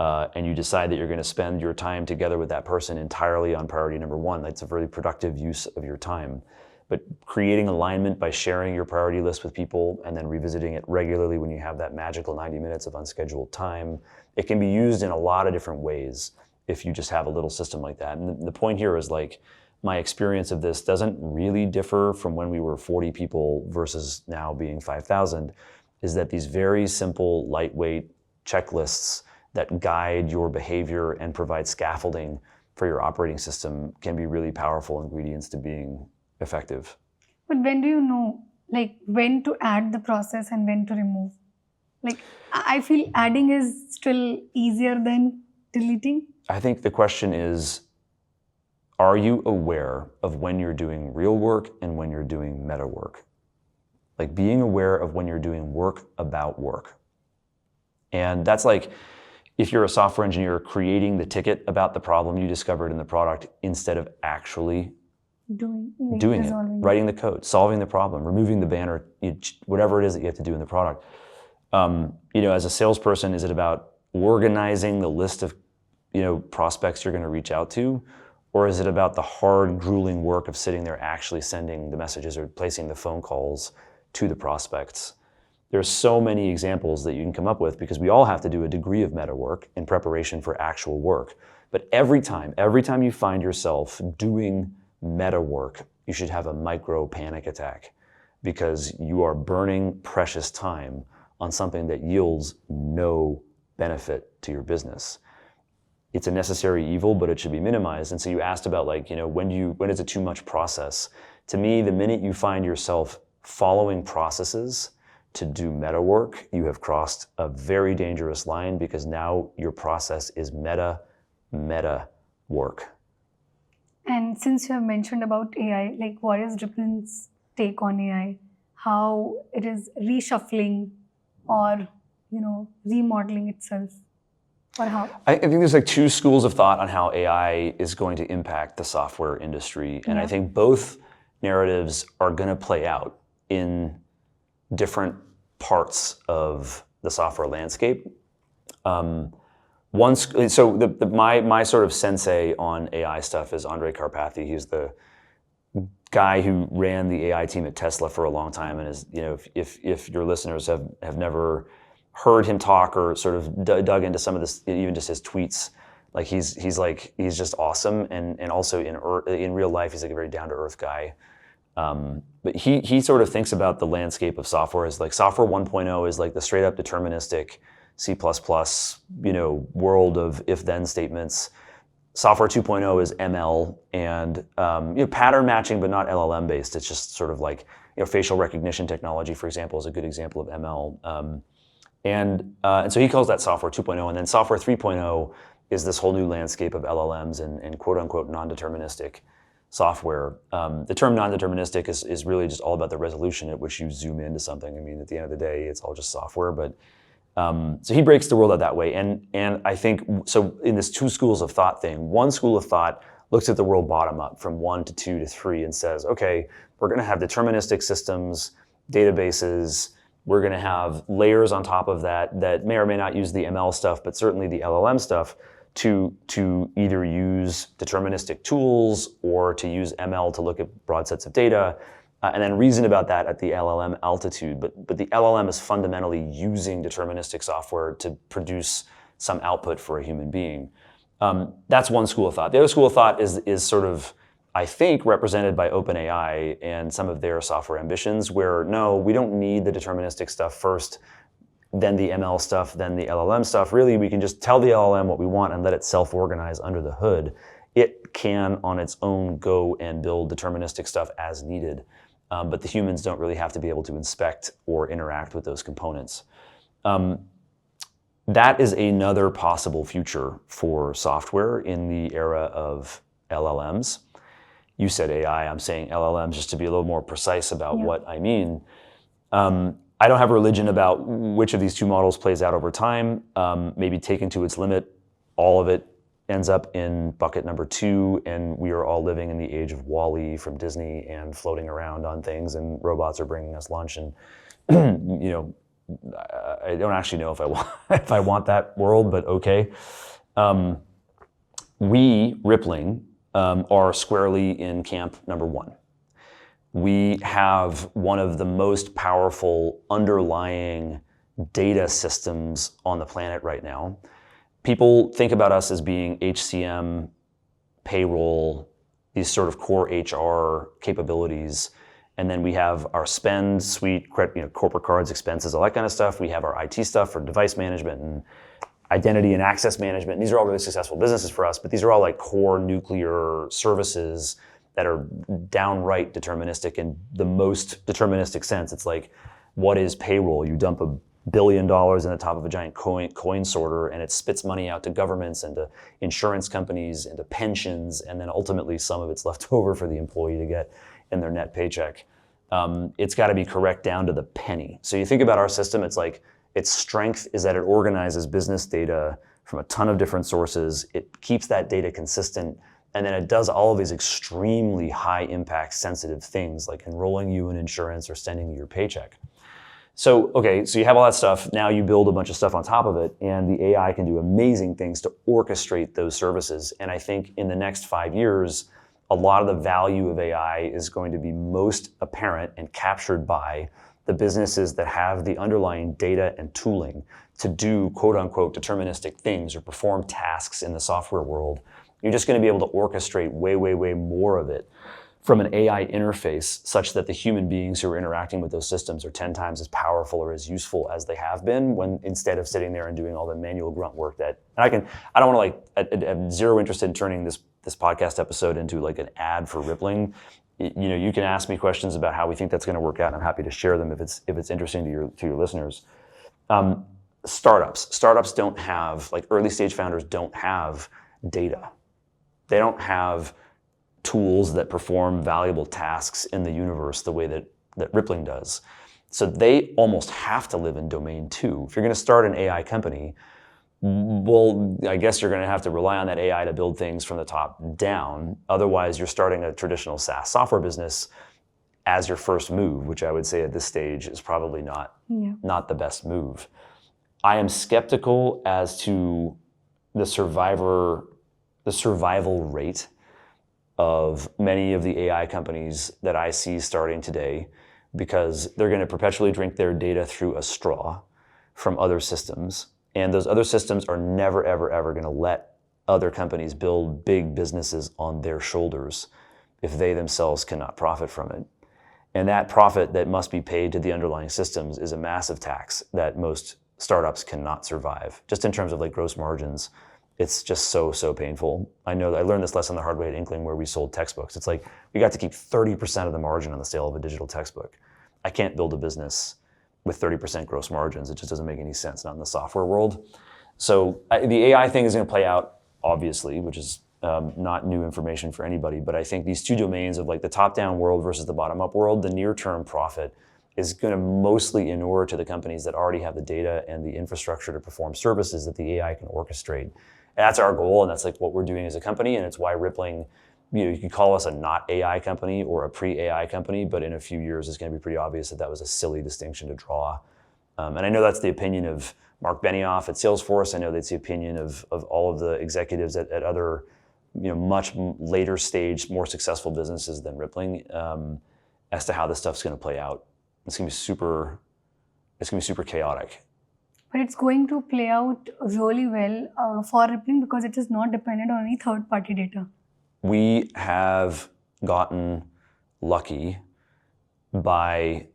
you decide that you're going to spend your time together with that person entirely on priority number one. That's a very productive use of your time. But creating alignment by sharing your priority list with people and then revisiting it regularly when you have that magical 90 minutes of unscheduled time, it can be used in a lot of different ways if you just have a little system like that. And the point here is like, my experience of this doesn't really differ from when we were 40 people versus now being 5,000, is that these very simple, lightweight checklists that guide your behavior and provide scaffolding for your operating system can be really powerful ingredients to being effective. But when do you know, like, when to add the process and when to remove? Like, I feel adding is still easier than deleting. I think the question is, are you aware of when you're doing real work and when you're doing meta work? Like being aware of when you're doing work about work. And that's like, if you're a software engineer, creating the ticket about the problem you discovered in the product instead of actually doing it, writing the code, solving the problem, removing the banner, whatever it is that you have to do in the product. As a salesperson, is it about organizing the list of prospects you're going to reach out to? Or is it about the hard, grueling work of sitting there actually sending the messages or placing the phone calls to the prospects? There's so many examples that you can come up with because we all have to do a degree of meta work in preparation for actual work. But every time you find yourself doing meta work, you should have a micro panic attack because you are burning precious time on something that yields no benefit to your business. It's a necessary evil, but it should be minimized. And so you asked about when is it too much process? To me, the minute you find yourself following processes to do meta work, you have crossed a very dangerous line because now your process is meta work. And since you have mentioned about AI, like what is Driplin's take on AI? How it is reshuffling or, remodeling itself? Or how? I think there's like two schools of thought on how AI is going to impact the software industry. And I think both narratives are going to play out in different parts of the software landscape. My sort of sensei on AI stuff is Andrej Karpathy. He's the guy who ran the AI team at Tesla for a long time, and is if your listeners have never heard him talk or sort of dug into some of this, even just his tweets, like he's just awesome, and also in real life he's like a very down to earth guy. But he sort of thinks about the landscape of software as like software 1.0 is like the straight up deterministic C++, world of if then statements. Software 2.0 is ML and pattern matching, but not LLM based. It's just sort of like facial recognition technology, for example, is a good example of ML. And so he calls that software 2.0, and then software 3.0 is this whole new landscape of LLMs and quote unquote non-deterministic software. The term non-deterministic is really just all about the resolution at which you zoom into something. I mean, at the end of the day, it's all just software, but so he breaks the world out that way. And I think, so in this two schools of thought thing, one school of thought looks at the world bottom up from 1 to 2 to 3 and says, okay, we're going to have deterministic systems, databases, we're going to have layers on top of that may or may not use the ML stuff, but certainly the LLM stuff to either use deterministic tools or to use ML to look at broad sets of data, and then reason about that at the LLM altitude. But the LLM is fundamentally using deterministic software to produce some output for a human being. That's one school of thought. The other school of thought is sort of, I think, represented by OpenAI and some of their software ambitions, where no, we don't need the deterministic stuff first, then the ML stuff, then the LLM stuff. Really, we can just tell the LLM what we want and let it self-organize under the hood. It can, on its own, go and build deterministic stuff as needed. But the humans don't really have to be able to inspect or interact with those components. That is another possible future for software in the era of LLMs. You said AI, I'm saying LLMs just to be a little more precise about what I mean. I don't have a religion about which of these two models plays out over time. Maybe taken to its limit, all of it ends up in bucket number 2, and we are all living in the age of WALL-E from Disney and floating around on things, and robots are bringing us lunch, and I don't actually know if I want if I want that world, but okay. We, Rippling, are squarely in camp number one. We have one of the most powerful underlying data systems on the planet right now. People think about us as being HCM, payroll, these sort of core HR capabilities. And then we have our spend suite, corporate cards, expenses, all that kind of stuff. We have our IT stuff for device management and identity and access management. These are all really successful businesses for us, but these are all like core nuclear services that are downright deterministic in the most deterministic sense. It's like, what is payroll? You dump $1 billion in the top of a giant coin sorter, and it spits money out to governments and to insurance companies and to pensions, and then ultimately some of it's left over for the employee to get in their net paycheck. It's got to be correct down to the penny. So you think about our system, it's like its strength is that it organizes business data from a ton of different sources. It keeps that data consistent, and then it does all of these extremely high impact sensitive things like enrolling you in insurance or sending you your paycheck. So, okay, so you have all that stuff. Now you build a bunch of stuff on top of it, and the AI can do amazing things to orchestrate those services. And I think in the next 5 years, a lot of the value of AI is going to be most apparent and captured by the businesses that have the underlying data and tooling to do quote unquote deterministic things or perform tasks in the software world. You're just going to be able to orchestrate way, way, way more of it from an AI interface such that the human beings who are interacting with those systems are 10 times as powerful or as useful as they have been, when instead of sitting there and doing all the manual grunt work that, and I don't want to I have zero interest in turning this podcast episode into like an ad for Rippling. You can ask me questions about how we think that's going to work out, and I'm happy to share them if it's interesting to your listeners. Startups don't have, like early stage founders don't have data. They don't have tools that perform valuable tasks in the universe the way that Rippling does. So they almost have to live in domain 2. If you're going to start an AI company, well, I guess you're going to have to rely on that AI to build things from the top down. Otherwise, you're starting a traditional SaaS software business as your first move, which I would say at this stage is probably not the best move. I am skeptical as to the survival rate of many of the AI companies that I see starting today, because they're going to perpetually drink their data through a straw from other systems. And those other systems are never, ever, ever going to let other companies build big businesses on their shoulders if they themselves cannot profit from it. And that profit that must be paid to the underlying systems is a massive tax that most startups cannot survive. Just in terms of like gross margins, it's just so painful. I know that I learned this lesson the hard way at Inkling, where we sold textbooks. It's like we got to keep 30% of the margin on the sale of a digital textbook. I can't build a business with 30% gross margins. It just doesn't make any sense, not in the software world. So the AI thing is going to play out, obviously, which is not new information for anybody. But I think these two domains of like the top-down world versus the bottom-up world, the near-term profit is going to mostly inure to the companies that already have the data and the infrastructure to perform services that the AI can orchestrate. And that's our goal, and that's like what we're doing as a company, and it's why Rippling, you could call us a not AI company or a pre-AI company, but in a few years it's going to be pretty obvious that was a silly distinction to draw. And I know that's the opinion of Mark Benioff at Salesforce. I know that's the opinion of all of the executives at other, much later stage, more successful businesses than Rippling, as to how this stuff's going to play out. It's going to be super chaotic. But it's going to play out really well for Rippling because it is not dependent on any third-party data. We have gotten lucky by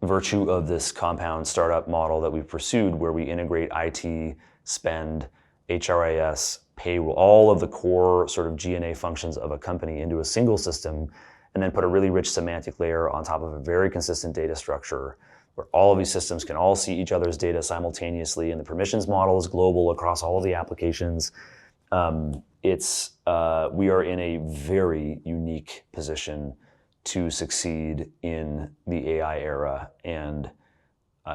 virtue of this compound startup model that we've pursued, where we integrate IT, spend, HRIS, payroll, all of the core sort of G&A functions of a company into a single system, and then put a really rich semantic layer on top of a very consistent data structure, where all of these systems can all see each other's data simultaneously, and the permissions model is global across all of the applications. We are in a very unique position to succeed in the AI era. And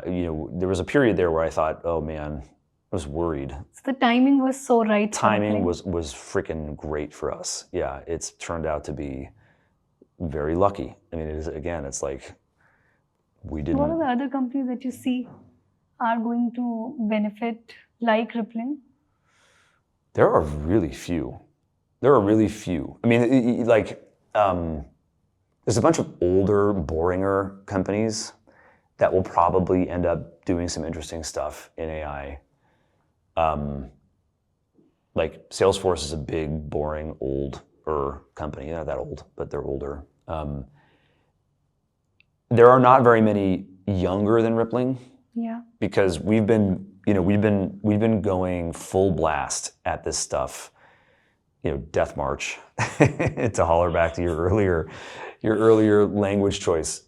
there was a period there where I thought, oh man, I was worried. So the timing was so right. Timing was freaking great for us. Yeah, it's turned out to be very lucky. I mean, it's like we didn't. What are the other companies that you see are going to benefit like Rippling? There are really few. I mean, there's a bunch of older, boringer companies that will probably end up doing some interesting stuff in AI. Like Salesforce is a big, boring, older company. They're not that old, but they're older. There are not very many younger than Rippling. Yeah. Because we've been going full blast at this stuff, death march, to holler back to your earlier language choice.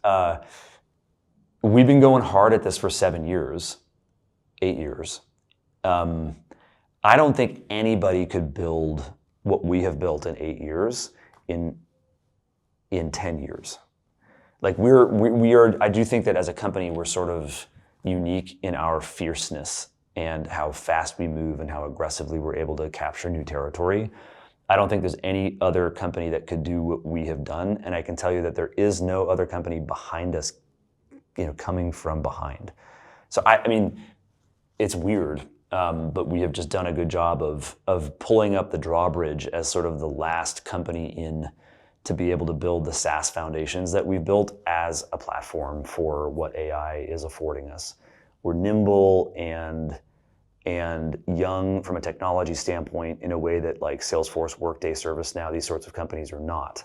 We've been going hard at this for 7 years, 8 years. I don't think anybody could build what we have built in 8 years in 10 years. Like we are. I do think that as a company, we're sort of unique in our fierceness and how fast we move and how aggressively we're able to capture new territory. I don't think there's any other company that could do what we have done, and I can tell you that there is no other company behind us, coming from behind. So I mean, it's weird, but we have just done a good job of pulling up the drawbridge as sort of the last company in to be able to build the SaaS foundations that we've built as a platform for what AI is affording us. We're nimble and young from a technology standpoint in a way that like Salesforce, Workday, ServiceNow, these sorts of companies are not.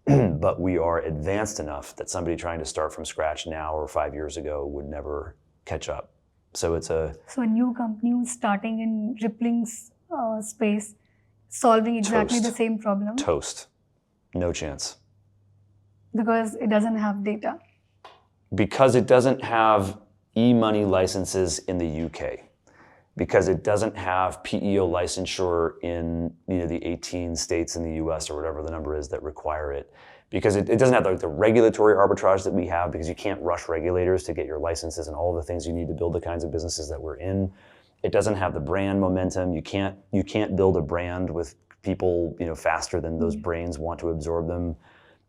But we are advanced enough that somebody trying to start from scratch now or 5 years ago would never catch up. So it's a new company who's starting in Rippling's space, solving exactly the same problem. Toast. No chance. Because it doesn't have data. Because it doesn't have e-money licenses in the UK. Because it doesn't have PEO licensure in the 18 states in the US or whatever the number is that require it. Because it doesn't have like the regulatory arbitrage that we have, because you can't rush regulators to get your licenses and all the things you need to build the kinds of businesses that we're in. It doesn't have the brand momentum. You can't build a brand with people faster than those brains want to absorb them.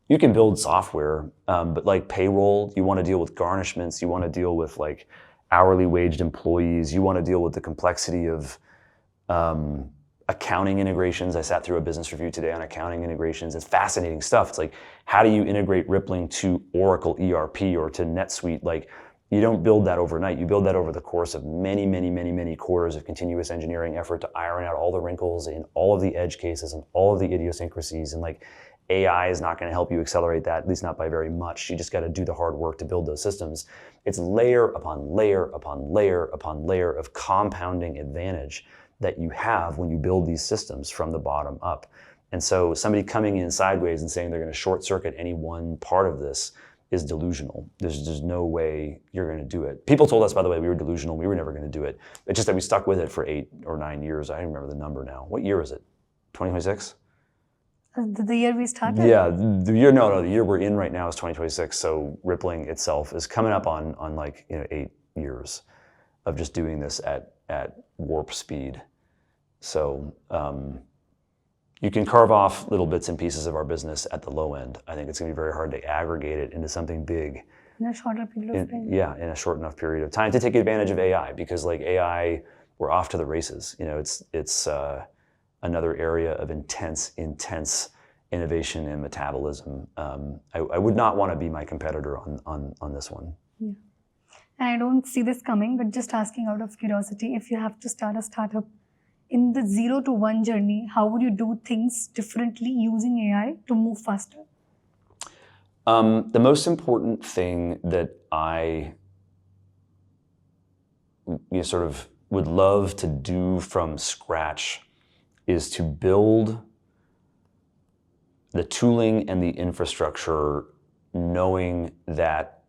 You can build software, but like payroll, you want to deal with garnishments, you want to deal with like hourly waged employees, you want to deal with the complexity of accounting integrations. I sat through a business review today on accounting integrations. It's fascinating stuff. It's like, how do you integrate Rippling to Oracle ERP or to NetSuite? Like, you don't build that overnight. You build that over the course of many, many, many, many quarters of continuous engineering effort to iron out all the wrinkles in all of the edge cases and all of the idiosyncrasies. And like, AI is not going to help you accelerate that, at least not by very much. You just got to do the hard work to build those systems. It's layer upon layer upon layer upon layer of compounding advantage that you have when you build these systems from the bottom up. And so somebody coming in sideways and saying they're going to short circuit any one part of this is delusional. There's no way you're going to do it. People told us, by the way, we were delusional. We were never going to do it. It's just that we stuck with it for 8 or 9 years. I don't remember the number now. What year is it? 2026? The year we started? Yeah, the year we're in right now is 2026. So Rippling itself is coming up on like 8 years of just doing this at warp speed. So you can carve off little bits and pieces of our business at the low end. I think it's going to be very hard to aggregate it into something big. In a shorter period of time. Yeah, in a short enough period of time to take advantage of AI, because like AI, we're off to the races. It's another area of intense innovation and metabolism. I would not want to be my competitor on this one. Yeah. And I don't see this coming, but just asking out of curiosity, if you have to start a startup in the 0 to 1 journey, how would you do things differently using AI to move faster? The most important thing that I sort of would love to do from scratch is to build the tooling and the infrastructure knowing that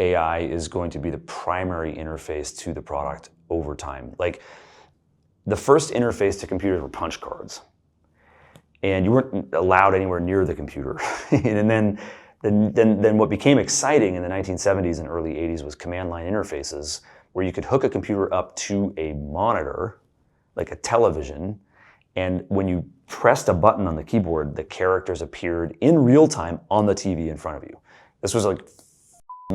AI is going to be the primary interface to the product over time. Like, the first interface to computers were punch cards, and you weren't allowed anywhere near the computer. And then what became exciting in the 1970s and early 80s was command line interfaces, where you could hook a computer up to a monitor, like a television, and when you pressed a button on the keyboard, the characters appeared in real time on the TV in front of you. This was like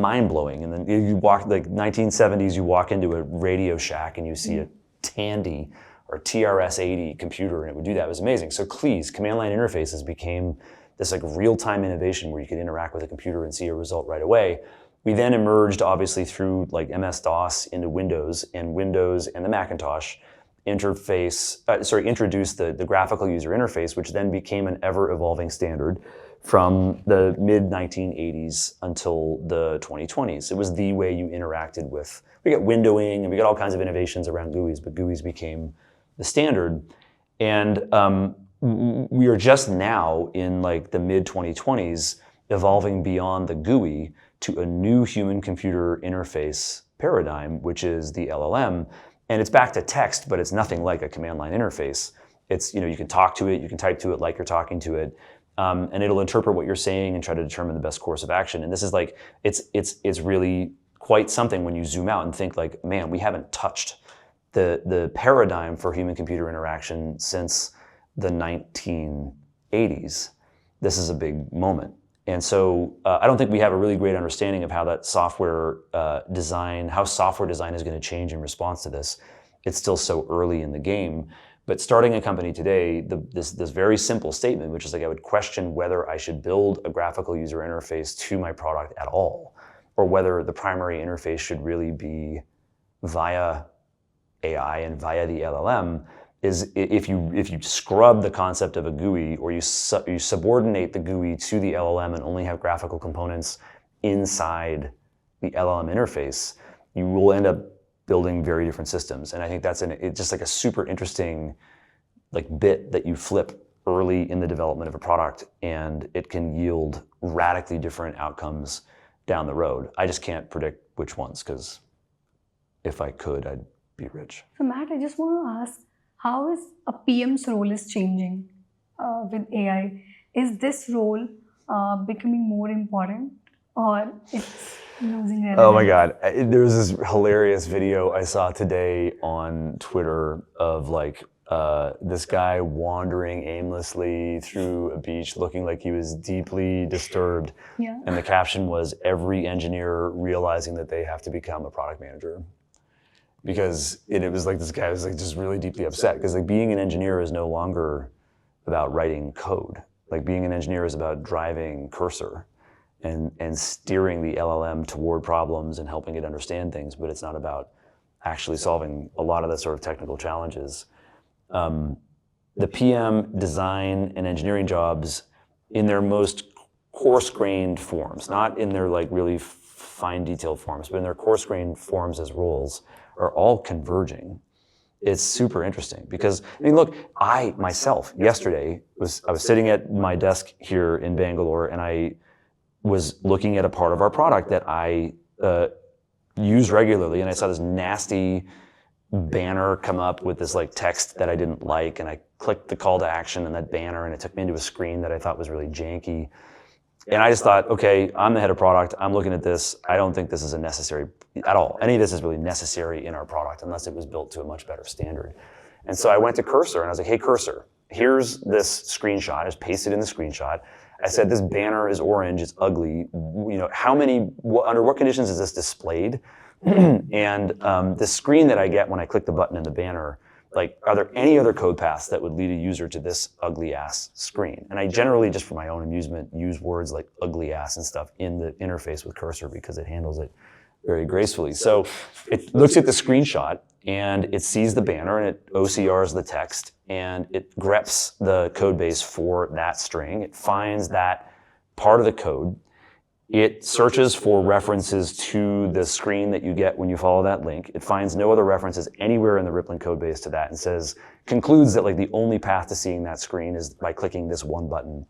mind-blowing. And then you walk, like 1970s, you walk into a Radio Shack and you see a Tandy or TRS-80 computer, and it would do that. It was amazing. So CLIs, command line interfaces, became this like real-time innovation where you could interact with a computer and see a result right away. We then emerged, obviously, through like MS-DOS into Windows and the Macintosh introduced the graphical user interface, which then became an ever-evolving standard from the mid-1980s until the 2020s. It was the way you interacted with, we got windowing and we got all kinds of innovations around GUIs, but GUIs became the standard. And we are just now in like the mid-2020s evolving beyond the GUI to a new human-computer interface paradigm, which is the LLM. And it's back to text, but it's nothing like a command line interface. It's, you can talk to it, you can type to it like you're talking to it, and it'll interpret what you're saying and try to determine the best course of action. And this is like, it's really quite something when you zoom out and think like, man, we haven't touched the paradigm for human-computer interaction since the 1980s. This is a big moment. And so I don't think we have a really great understanding of how that software design is going to change in response to this. It's still so early in the game. But starting a company today, this very simple statement, which is like I would question whether I should build a graphical user interface to my product at all, or whether the primary interface should really be via AI and via the LLM, is if you scrub the concept of a GUI, or you subordinate the GUI to the LLM and only have graphical components inside the LLM interface, you will end up building very different systems. And I think that's it's just like a super interesting like bit that you flip early in the development of a product, and it can yield radically different outcomes down the road. I just can't predict which ones, because if I could, I'd be rich. So Matt, I just want to ask, how is a PM's role is changing with AI? Is this role becoming more important, or it's losing relevance? Oh my God. There was this hilarious video I saw today on Twitter of like this guy wandering aimlessly through a beach looking like he was deeply disturbed. Yeah. And the caption was, every engineer realizing that they have to become a product manager. Because it was like this guy was like just really deeply upset, because like being an engineer is no longer about writing code. Like being an engineer is about driving cursor and steering the LLM toward problems and helping it understand things, but it's not about actually solving a lot of the sort of technical challenges. The PM design and engineering jobs in their most coarse-grained forms, not in their like really fine detailed forms, but in their coarse-grained forms as roles, are all converging. It's super interesting because, I mean, look, I myself yesterday I was sitting at my desk here in Bangalore, and I was looking at a part of our product that I use regularly, and I saw this nasty banner come up with this like text that I didn't like, and I clicked the call to action in that banner, and it took me into a screen that I thought was really janky. And I just thought, okay, I'm the head of product. I'm looking at this. I don't think this is necessary at all. Any of this is really necessary in our product unless it was built to a much better standard. And so I went to Cursor and I was like, hey, Cursor, here's this screenshot. I just pasted in the screenshot. I said, this banner is orange. It's ugly. Under what conditions is this displayed? And the screen that I get when I click the button in the banner, like, are there any other code paths that would lead a user to this ugly ass screen? And I generally, just for my own amusement, use words like ugly ass and stuff in the interface with Cursor because it handles it very gracefully. So it looks at the screenshot and it sees the banner and it OCRs the text and it greps the code base for that string. It finds that part of the code. It searches for references to the screen that you get when you follow that link. It finds no other references anywhere in the Rippling code base to that and concludes that like the only path to seeing that screen is by clicking this one button.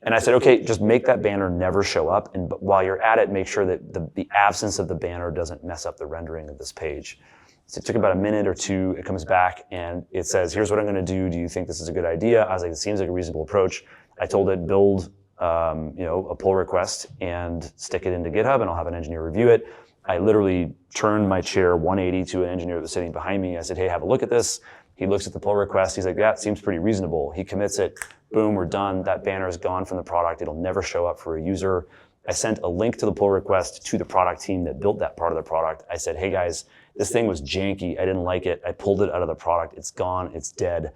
And I said, okay, just make that banner never show up. And while you're at it, make sure that the absence of the banner doesn't mess up the rendering of this page. So it took about a minute or two. It comes back and it says, here's what I'm going to do. Do you think this is a good idea? I was like, it seems like a reasonable approach. I told it, build a pull request and stick it into GitHub, and I'll have an engineer review it. I literally turned my chair 180 to an engineer that was sitting behind me. I said, hey, have a look at this. He looks at the pull request. He's like, yeah, it seems pretty reasonable. He commits it. Boom, we're done. That banner is gone from the product. It'll never show up for a user. I sent a link to the pull request to the product team that built that part of the product. I said, hey guys, this thing was janky. I didn't like it. I pulled it out of the product. It's gone. It's dead.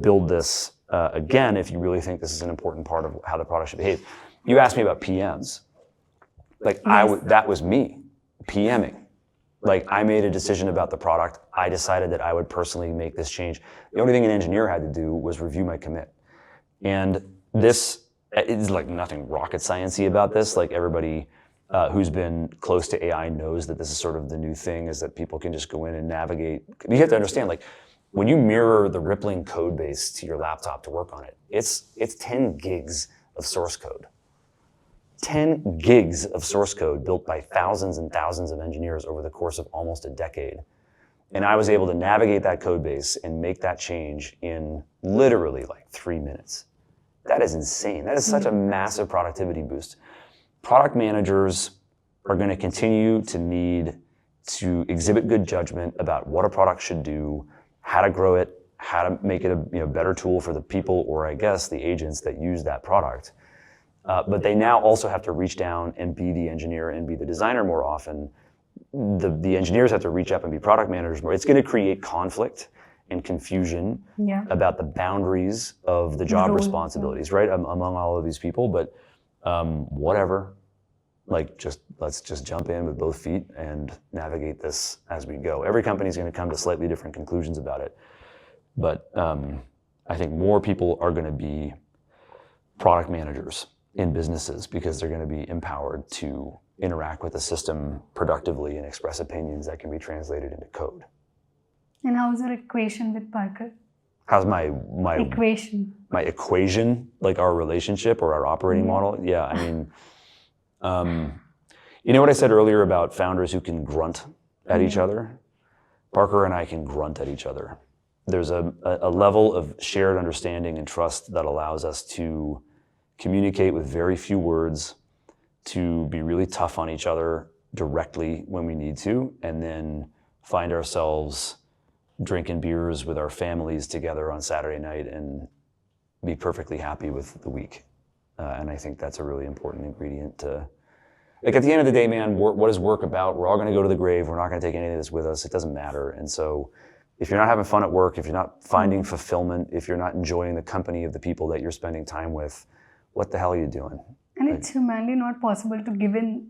Build this again if you really think this is an important part of how the product should behave. You asked me about PMs. That was me PMing. I made a decision about the product. I decided that I would personally make this change. The only thing an engineer had to do was review my commit. And this is nothing rocket sciencey about this. Everybody who's been close to AI knows that this is sort of the new thing, is that people can just go in and navigate. You have to understand, when you mirror the Rippling code base to your laptop to work on it, it's 10 gigs of source code. 10 gigs of source code built by thousands and thousands of engineers over the course of almost a decade. And I was able to navigate that code base and make that change in literally 3 minutes. That is insane. That is such a massive productivity boost. Product managers are going to continue to need to exhibit good judgment about what a product should do, how to grow it, how to make it a better tool for the people, or I guess the agents that use that product. But they now also have to reach down and be the engineer and be the designer more often. The engineers have to reach up and be product managers more. It's going to create conflict and confusion about the boundaries of the job responsibilities, right, among all of these people. But whatever, let's just jump in with both feet and navigate this as we go. Every company is going to come to slightly different conclusions about it. But I think more people are going to be product managers in businesses because they're going to be empowered to interact with the system productively and express opinions that can be translated into code. And how's your equation with Parker? How's my equation? My equation, our relationship or our operating model? Yeah, I mean, you know what I said earlier about founders who can grunt at each other? Parker and I can grunt at each other. There's a level of shared understanding and trust that allows us to communicate with very few words, to be really tough on each other directly when we need to, and then find ourselves drinking beers with our families together on Saturday night and be perfectly happy with the week. And I think that's a really important ingredient to, at the end of the day, man, what is work about? We're all going to go to the grave. We're not going to take any of this with us. It doesn't matter. And so if you're not having fun at work, if you're not finding fulfillment, if you're not enjoying the company of the people that you're spending time with, what the hell are you doing? And it's humanly not possible to give in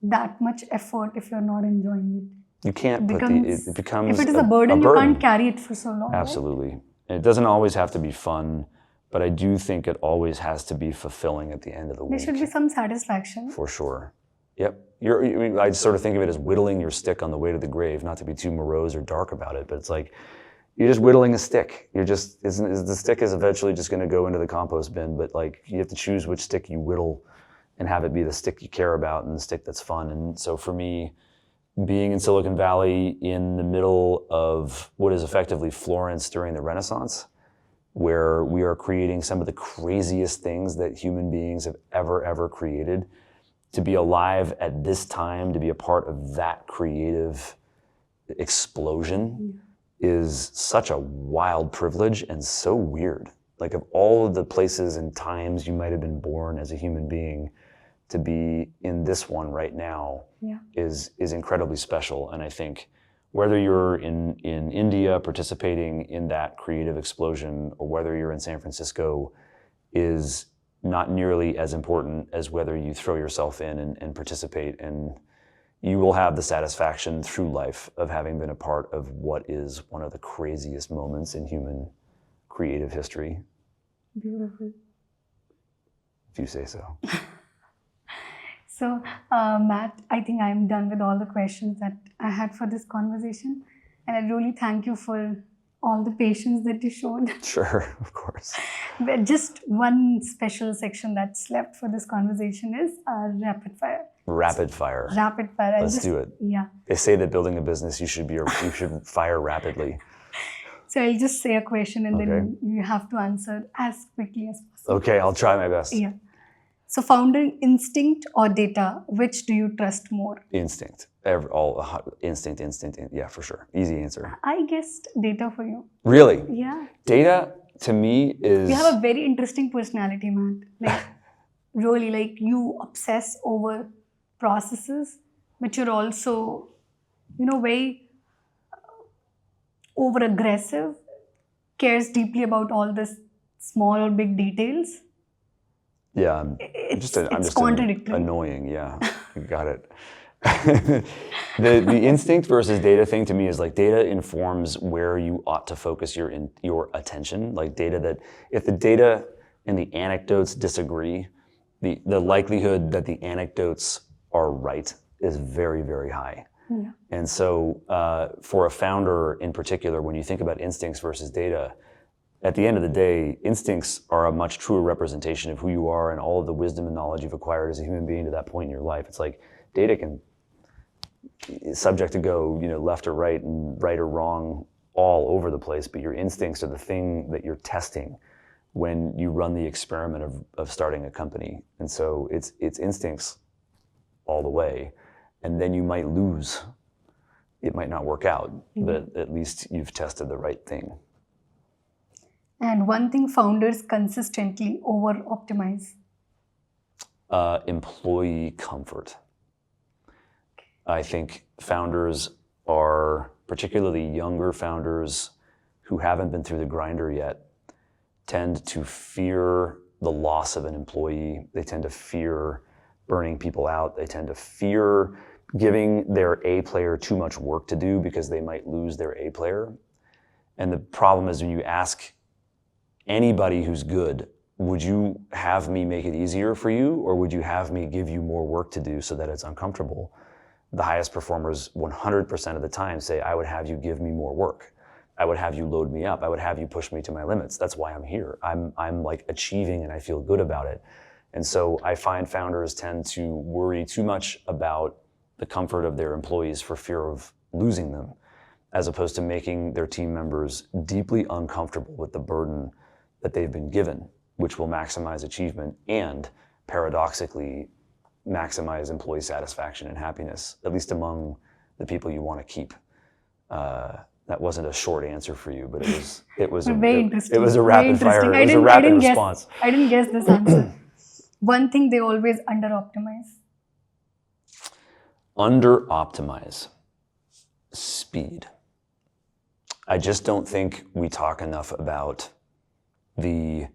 that much effort if you're not enjoying it. You can't it becomes if it is a burden, you can't carry it for so long. Absolutely. Right? And it doesn't always have to be fun, but I do think it always has to be fulfilling at the end of the week. There should be some satisfaction. For sure. Yep. I sort of think of it as whittling your stick on the way to the grave, not to be too morose or dark about it, but it's you're just whittling a stick. The stick is eventually just going to go into the compost bin, but you have to choose which stick you whittle and have it be the stick you care about and the stick that's fun. And so for me, being in Silicon Valley in the middle of what is effectively Florence during the Renaissance, where we are creating some of the craziest things that human beings have ever created, to be alive at this time, to be a part of that creative explosion is such a wild privilege and so weird. Of all of the places and times you might have been born as a human being, to be in this one right now is incredibly special. And I think whether you're in India participating in that creative explosion or whether you're in San Francisco is not nearly as important as whether you throw yourself in and participate. And you will have the satisfaction through life of having been a part of what is one of the craziest moments in human creative history. Beautiful. If you say so. So, Matt, I think I'm done with all the questions that I had for this conversation. And I really thank you for all the patience that you showed. Sure, of course. But just one special section that's left for this conversation is rapid fire. Rapid fire. Rapid fire. Let's do it. Yeah. They say that building a business, you should fire rapidly. So I'll just say a question and then you have to answer as quickly as possible. Okay, I'll try my best. Yeah. So founder instinct or data, which do you trust more? Instinct. Instinct. Yeah, for sure. Easy answer. I guessed data for you. Really? Yeah. Data to me is... You have a very interesting personality, man. really like you obsess over processes, but you're also, very over aggressive, cares deeply about all the small or big details. Yeah, I'm It's just contradictory. annoying. Yeah, you got it. The instinct versus data thing to me is like data informs where you ought to focus your attention. Like data that if the data and the anecdotes disagree, the likelihood that the anecdotes are right is very, very high. Yeah. And so for a founder in particular, when you think about instincts versus data, at the end of the day, instincts are a much truer representation of who you are and all of the wisdom and knowledge you've acquired as a human being to that point in your life. It's like data is subject to go, left or right and right or wrong all over the place, but your instincts are the thing that you're testing when you run the experiment of starting a company. And so it's instincts all the way. And then you might lose. It might not work out, but at least you've tested the right thing. And one thing founders consistently over optimize. Employee comfort. I think founders are, particularly younger founders who haven't been through the grinder yet, tend to fear the loss of an employee. They tend to fear burning people out. They tend to fear giving their A player too much work to do because they might lose their A player. And the problem is when you ask anybody who's good, would you have me make it easier for you, or would you have me give you more work to do so that it's uncomfortable? The highest performers 100% of the time say, I would have you give me more work. I would have you load me up. I would have you push me to my limits. That's why I'm here. I'm like achieving and I feel good about it. And so I find founders tend to worry too much about the comfort of their employees for fear of losing them, as opposed to making their team members deeply uncomfortable with the burden that they've been given, which will maximize achievement and paradoxically maximize employee satisfaction and happiness, at least among the people you want to keep. That wasn't a short answer for you, but it was Very interesting. It was a rapid fire. It was a I rapid didn't response. I didn't guess this answer. One thing they always under optimize. Under optimize. Speed. I just don't think we talk enough about the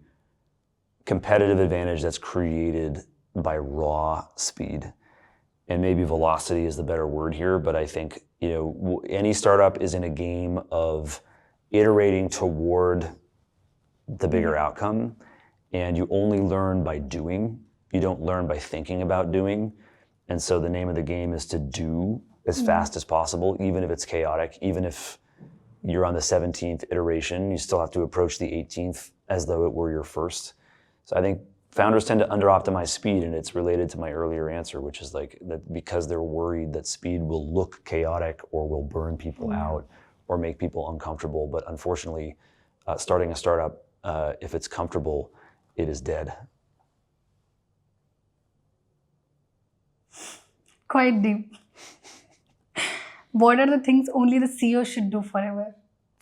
competitive advantage that's created by raw speed. And maybe velocity is the better word here, but I think any startup is in a game of iterating toward the bigger outcome, and you only learn by doing. You don't learn by thinking about doing. And so the name of the game is to do as fast as possible, even if it's chaotic, even if you're on the 17th iteration, you still have to approach the 18th as though it were your first. So I think founders tend to under-optimize speed, and it's related to my earlier answer, which is like that because they're worried that speed will look chaotic or will burn people out or make people uncomfortable. But unfortunately, starting a startup, if it's comfortable, it is dead. Quite deep. What are the things only the CEO should do forever?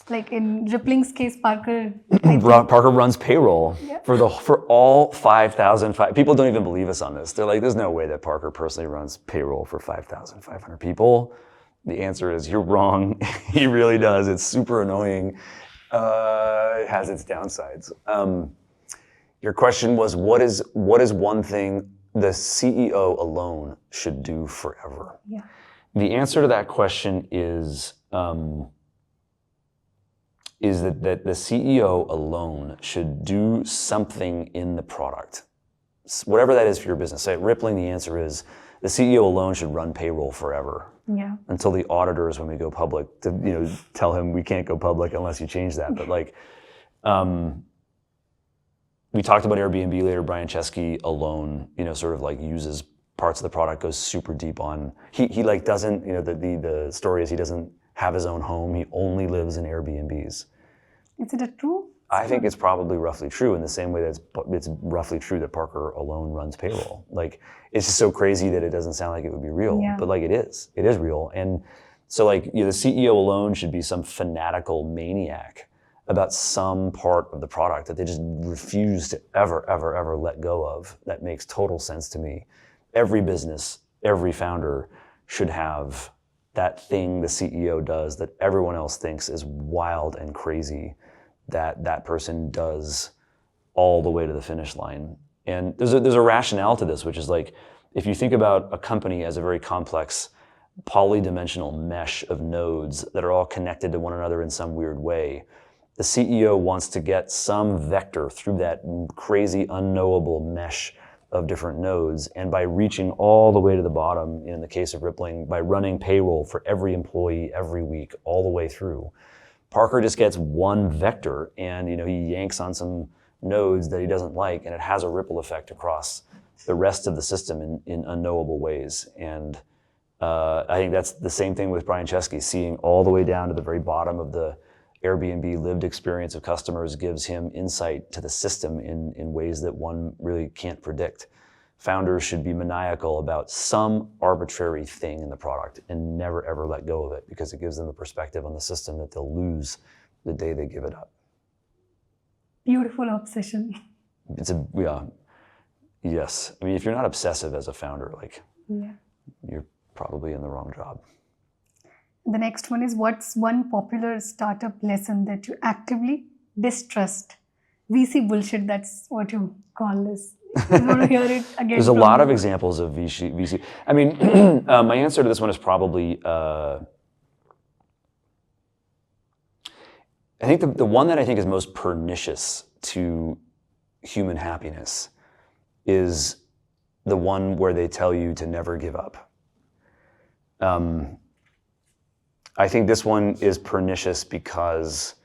Like in Rippling's case, Parker runs payroll for all 5,000. People don't even believe us on this. They're like, there's no way that Parker personally runs payroll for 5,500 people. The answer is, you're wrong. He really does. It's super annoying. It has its downsides. Your question was, what is one thing the CEO alone should do forever? Yeah. The answer to that question is that the CEO alone should do something in the product, whatever that is for your business. Say at Rippling, the answer is the CEO alone should run payroll forever. Yeah. Until the auditors, when we go public, to tell him we can't go public unless you change that. But like, we talked about Airbnb later. Brian Chesky alone, sort of like uses parts of the product, goes super deep on. He like doesn't, the story is he doesn't have his own home. He only lives in Airbnbs. Is it true? I think it's probably roughly true in the same way that it's roughly true that Parker alone runs payroll. Like, it's just so crazy that it doesn't sound like it would be real, but like it is real. And so like, the CEO alone should be some fanatical maniac about some part of the product that they just refuse to ever let go of. That makes total sense to me. Every business, every founder should have that thing the CEO does that everyone else thinks is wild and crazy, that person does all the way to the finish line. And there's a rationale to this, which is like, if you think about a company as a very complex polydimensional mesh of nodes that are all connected to one another in some weird way, the CEO wants to get some vector through that crazy unknowable mesh of different nodes, and by reaching all the way to the bottom, in the case of Rippling, by running payroll for every employee every week all the way through, Parker just gets one vector, and he yanks on some nodes that he doesn't like, and it has a ripple effect across the rest of the system in unknowable ways. And I think that's the same thing with Brian Chesky. Seeing all the way down to the very bottom of the Airbnb lived experience of customers gives him insight to the system in ways that one really can't predict. Founders should be maniacal about some arbitrary thing in the product and never ever let go of it, because it gives them a perspective on the system that they'll lose the day they give it up. Beautiful obsession. Yes. I mean, if you're not obsessive as a founder, Yeah. you're probably in the wrong job. The next one is, what's one popular startup lesson that you actively distrust? VC bullshit, that's what you call this. You want to hear it again? There's a lot of examples of VC. I mean, my answer to this one is probably, I think the one that I think is most pernicious to human happiness is the one where they tell you to never give up. I think this one is pernicious because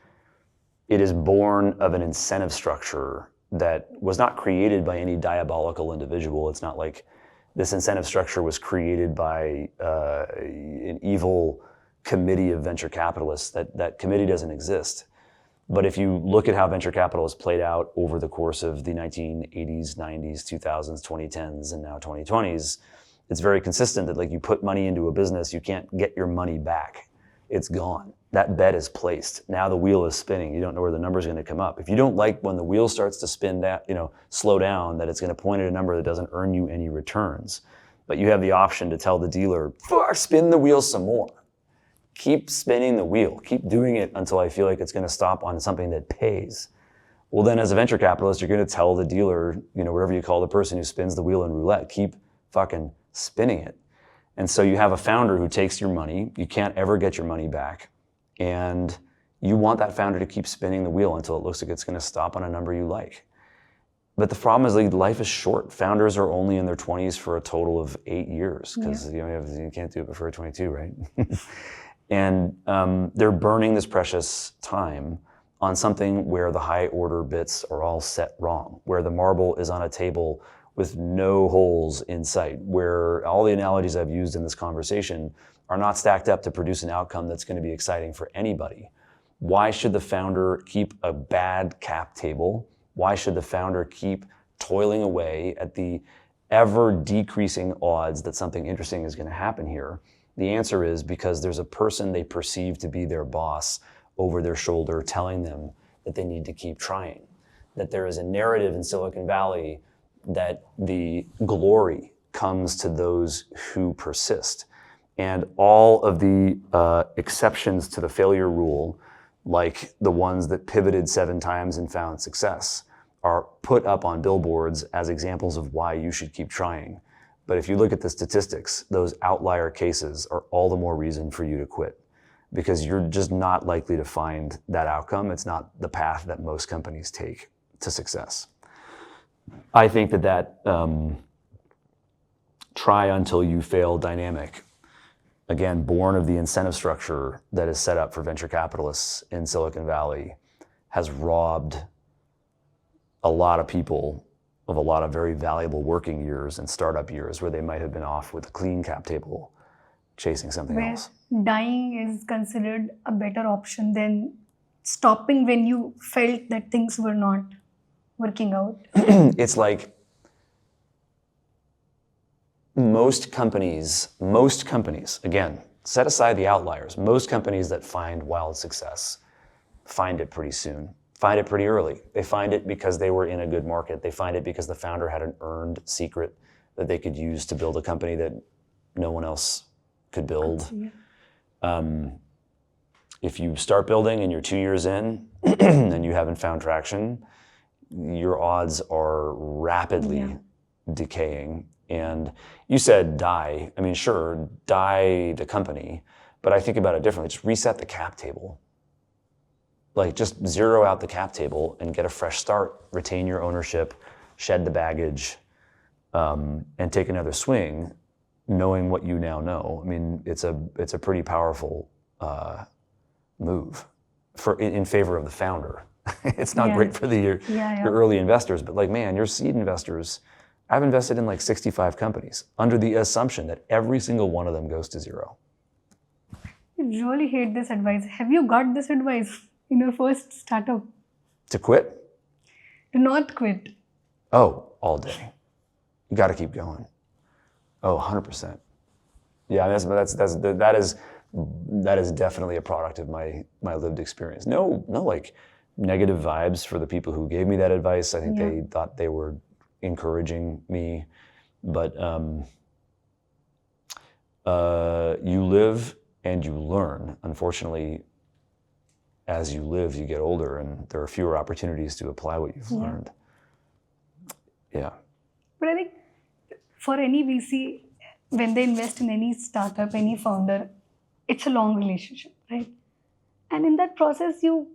it is born of an incentive structure that was not created by any diabolical individual. It's not like this incentive structure was created by an evil committee of venture capitalists. That committee doesn't exist. But if you look at how venture capital has played out over the course of the 1980s, 90s, 2000s, 2010s, and now 2020s, it's very consistent that you put money into a business, you can't get your money back. It's gone. That bet is placed. Now the wheel is spinning. You don't know where the number is going to come up. If you don't like when the wheel starts to spin, slow down, that it's going to point at a number that doesn't earn you any returns. But you have the option to tell the dealer, spin the wheel some more. Keep spinning the wheel. Keep doing it until I feel like it's going to stop on something that pays. Well, then as a venture capitalist, you're going to tell the dealer, whatever you call the person who spins the wheel in roulette, keep fucking spinning it. And so you have a founder who takes your money. You can't ever get your money back. And you want that founder to keep spinning the wheel until it looks like it's going to stop on a number you like. But the problem is life is short. Founders are only in their 20s for a total of 8 years, because you can't do it before 22, right? And they're burning this precious time on something where the high order bits are all set wrong, where the marble is on a table with no holes in sight, where all the analogies I've used in this conversation are not stacked up to produce an outcome that's going to be exciting for anybody. Why should the founder keep a bad cap table? Why should the founder keep toiling away at the ever decreasing odds that something interesting is going to happen here? The answer is because there's a person they perceive to be their boss over their shoulder telling them that they need to keep trying. That there is a narrative in Silicon Valley that the glory comes to those who persist. And all of the exceptions to the failure rule, like the ones that pivoted 7 times and found success, are put up on billboards as examples of why you should keep trying. But if you look at the statistics, those outlier cases are all the more reason for you to quit, because you're just not likely to find that outcome. It's not the path that most companies take to success. I think that try until you fail dynamic, again, born of the incentive structure that is set up for venture capitalists in Silicon Valley, has robbed a lot of people of a lot of very valuable working years and startup years where they might have been off with a clean cap table chasing something else. Dying is considered a better option than stopping when you felt that things were not working out. It's like most companies, again, set aside the outliers, most companies that find wild success find it pretty soon, find it pretty early. They find it because they were in a good market. They find it because the founder had an earned secret that they could use to build a company that no one else could build. If you start building and you're 2 years in and you haven't found traction, your odds are rapidly decaying. And you said die. I mean, sure, die the company, but I think about it differently. Just reset the cap table. Like, just zero out the cap table and get a fresh start. Retain your ownership, shed the baggage, and take another swing, knowing what you now know. I mean, it's a pretty powerful move in favor of the founder. It's not great for your early investors, but like, man, your seed investors, I've invested in like 65 companies under the assumption that every single one of them goes to zero. I really hate this advice. Have you got this advice in your first startup? To quit? To not quit. Oh, all day. You got to keep going. Oh, 100%. Yeah, that is definitely a product of my lived experience. No like negative vibes for the people who gave me that advice. I think they thought they were encouraging me, but you live and you learn. Unfortunately, as you live, you get older, and there are fewer opportunities to apply what you've learned. Yeah. But I think for any VC, when they invest in any startup, any founder, it's a long relationship, right? And in that process, you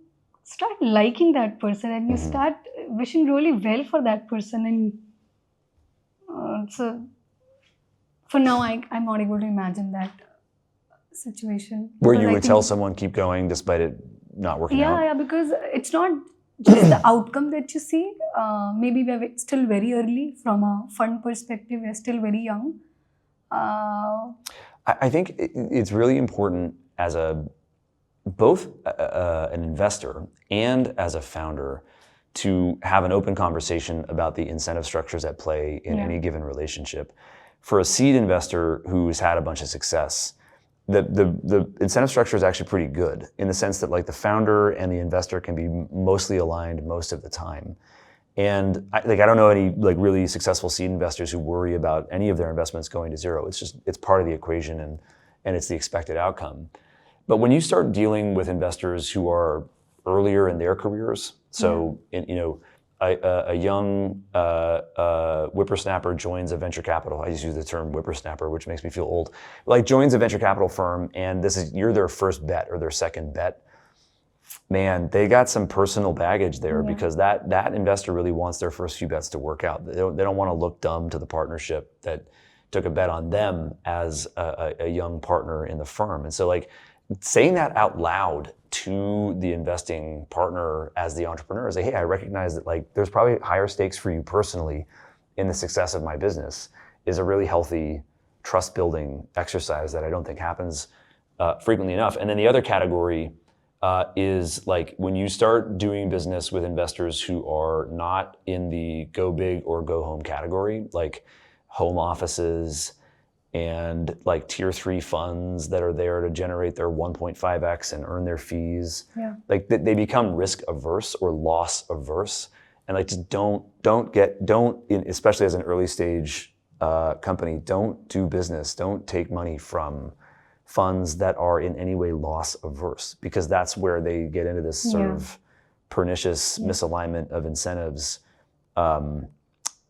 start liking that person and you start wishing really well for that person. And so for now, I'm not able to imagine that situation. Where you would tell someone keep going despite it not working out? Yeah, because it's not just the outcome that you see. Maybe we're still very early from a fund perspective. We're still very young. I think it's really important as both an investor and as a founder to have an open conversation about the incentive structures at play in any given relationship. For a seed investor who's had a bunch of success, the incentive structure is actually pretty good in the sense that like the founder and the investor can be mostly aligned most of the time. And I don't know any like really successful seed investors who worry about any of their investments going to zero. It's part of the equation and it's the expected outcome. But when you start dealing with investors who are earlier in their careers, so a young whippersnapper joins a venture capital. I just use the term whippersnapper, which makes me feel old. Like joins a venture capital firm, and you're their first bet or their second bet. Man, they got some personal baggage there because that investor really wants their first few bets to work out. They don't want to look dumb to the partnership that took a bet on them as a young partner in the firm. And so like saying that out loud to the investing partner as the entrepreneur is like, hey, I recognize that like there's probably higher stakes for you personally in the success of my business is a really healthy trust building exercise that I don't think happens frequently enough. And then the other category is like when you start doing business with investors who are not in the go big or go home category, like home offices and like tier 3 funds that are there to generate their 1.5x and earn their fees. Like they become risk averse or loss averse, and like just especially as an early stage company, don't do business, don't take money from funds that are in any way loss averse, because that's where they get into this sort of pernicious misalignment of incentives,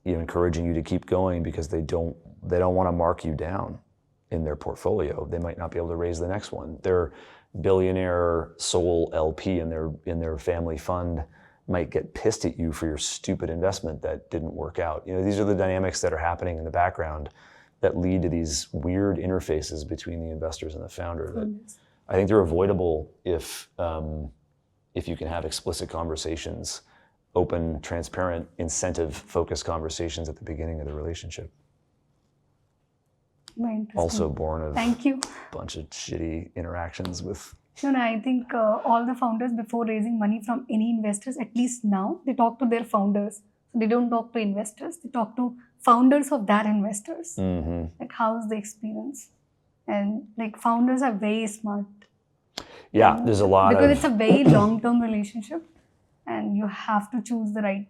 encouraging you to keep going because they don't want to mark you down in their portfolio. They might not be able to raise the next one. Their billionaire sole LP in their family fund might get pissed at you for your stupid investment that didn't work out. These are the dynamics that are happening in the background that lead to these weird interfaces between the investors and the founder that I think they're avoidable if you can have explicit conversations, open, transparent, incentive-focused conversations at the beginning of the relationship. Also born of a bunch of shitty interactions with... No, I think all the founders, before raising money from any investors, at least now, they talk to their founders. They don't talk to investors. They talk to founders of that investors. Like, how's the experience? And like, founders are very smart. Yeah, there's a lot because of it's a very long-term relationship, and you have to choose the right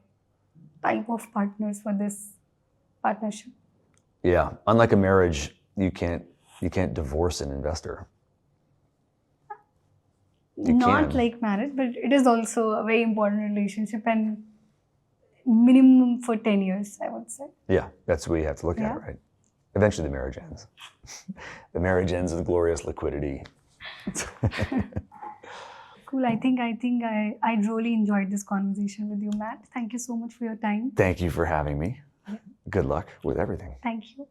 type of partners for this partnership. yeah. Unlike a marriage, you can't divorce an investor. You Not can. like marriage, but it is also a very important relationship, and minimum for 10 years, I would say. Yeah, that's what you have to look Yeah. at, right? Eventually, the marriage ends. The marriage ends with glorious liquidity. Cool. I think I really enjoyed this conversation with you, Matt. Thank you so much for your time. Thank you for having me. Good luck with everything. Thank you.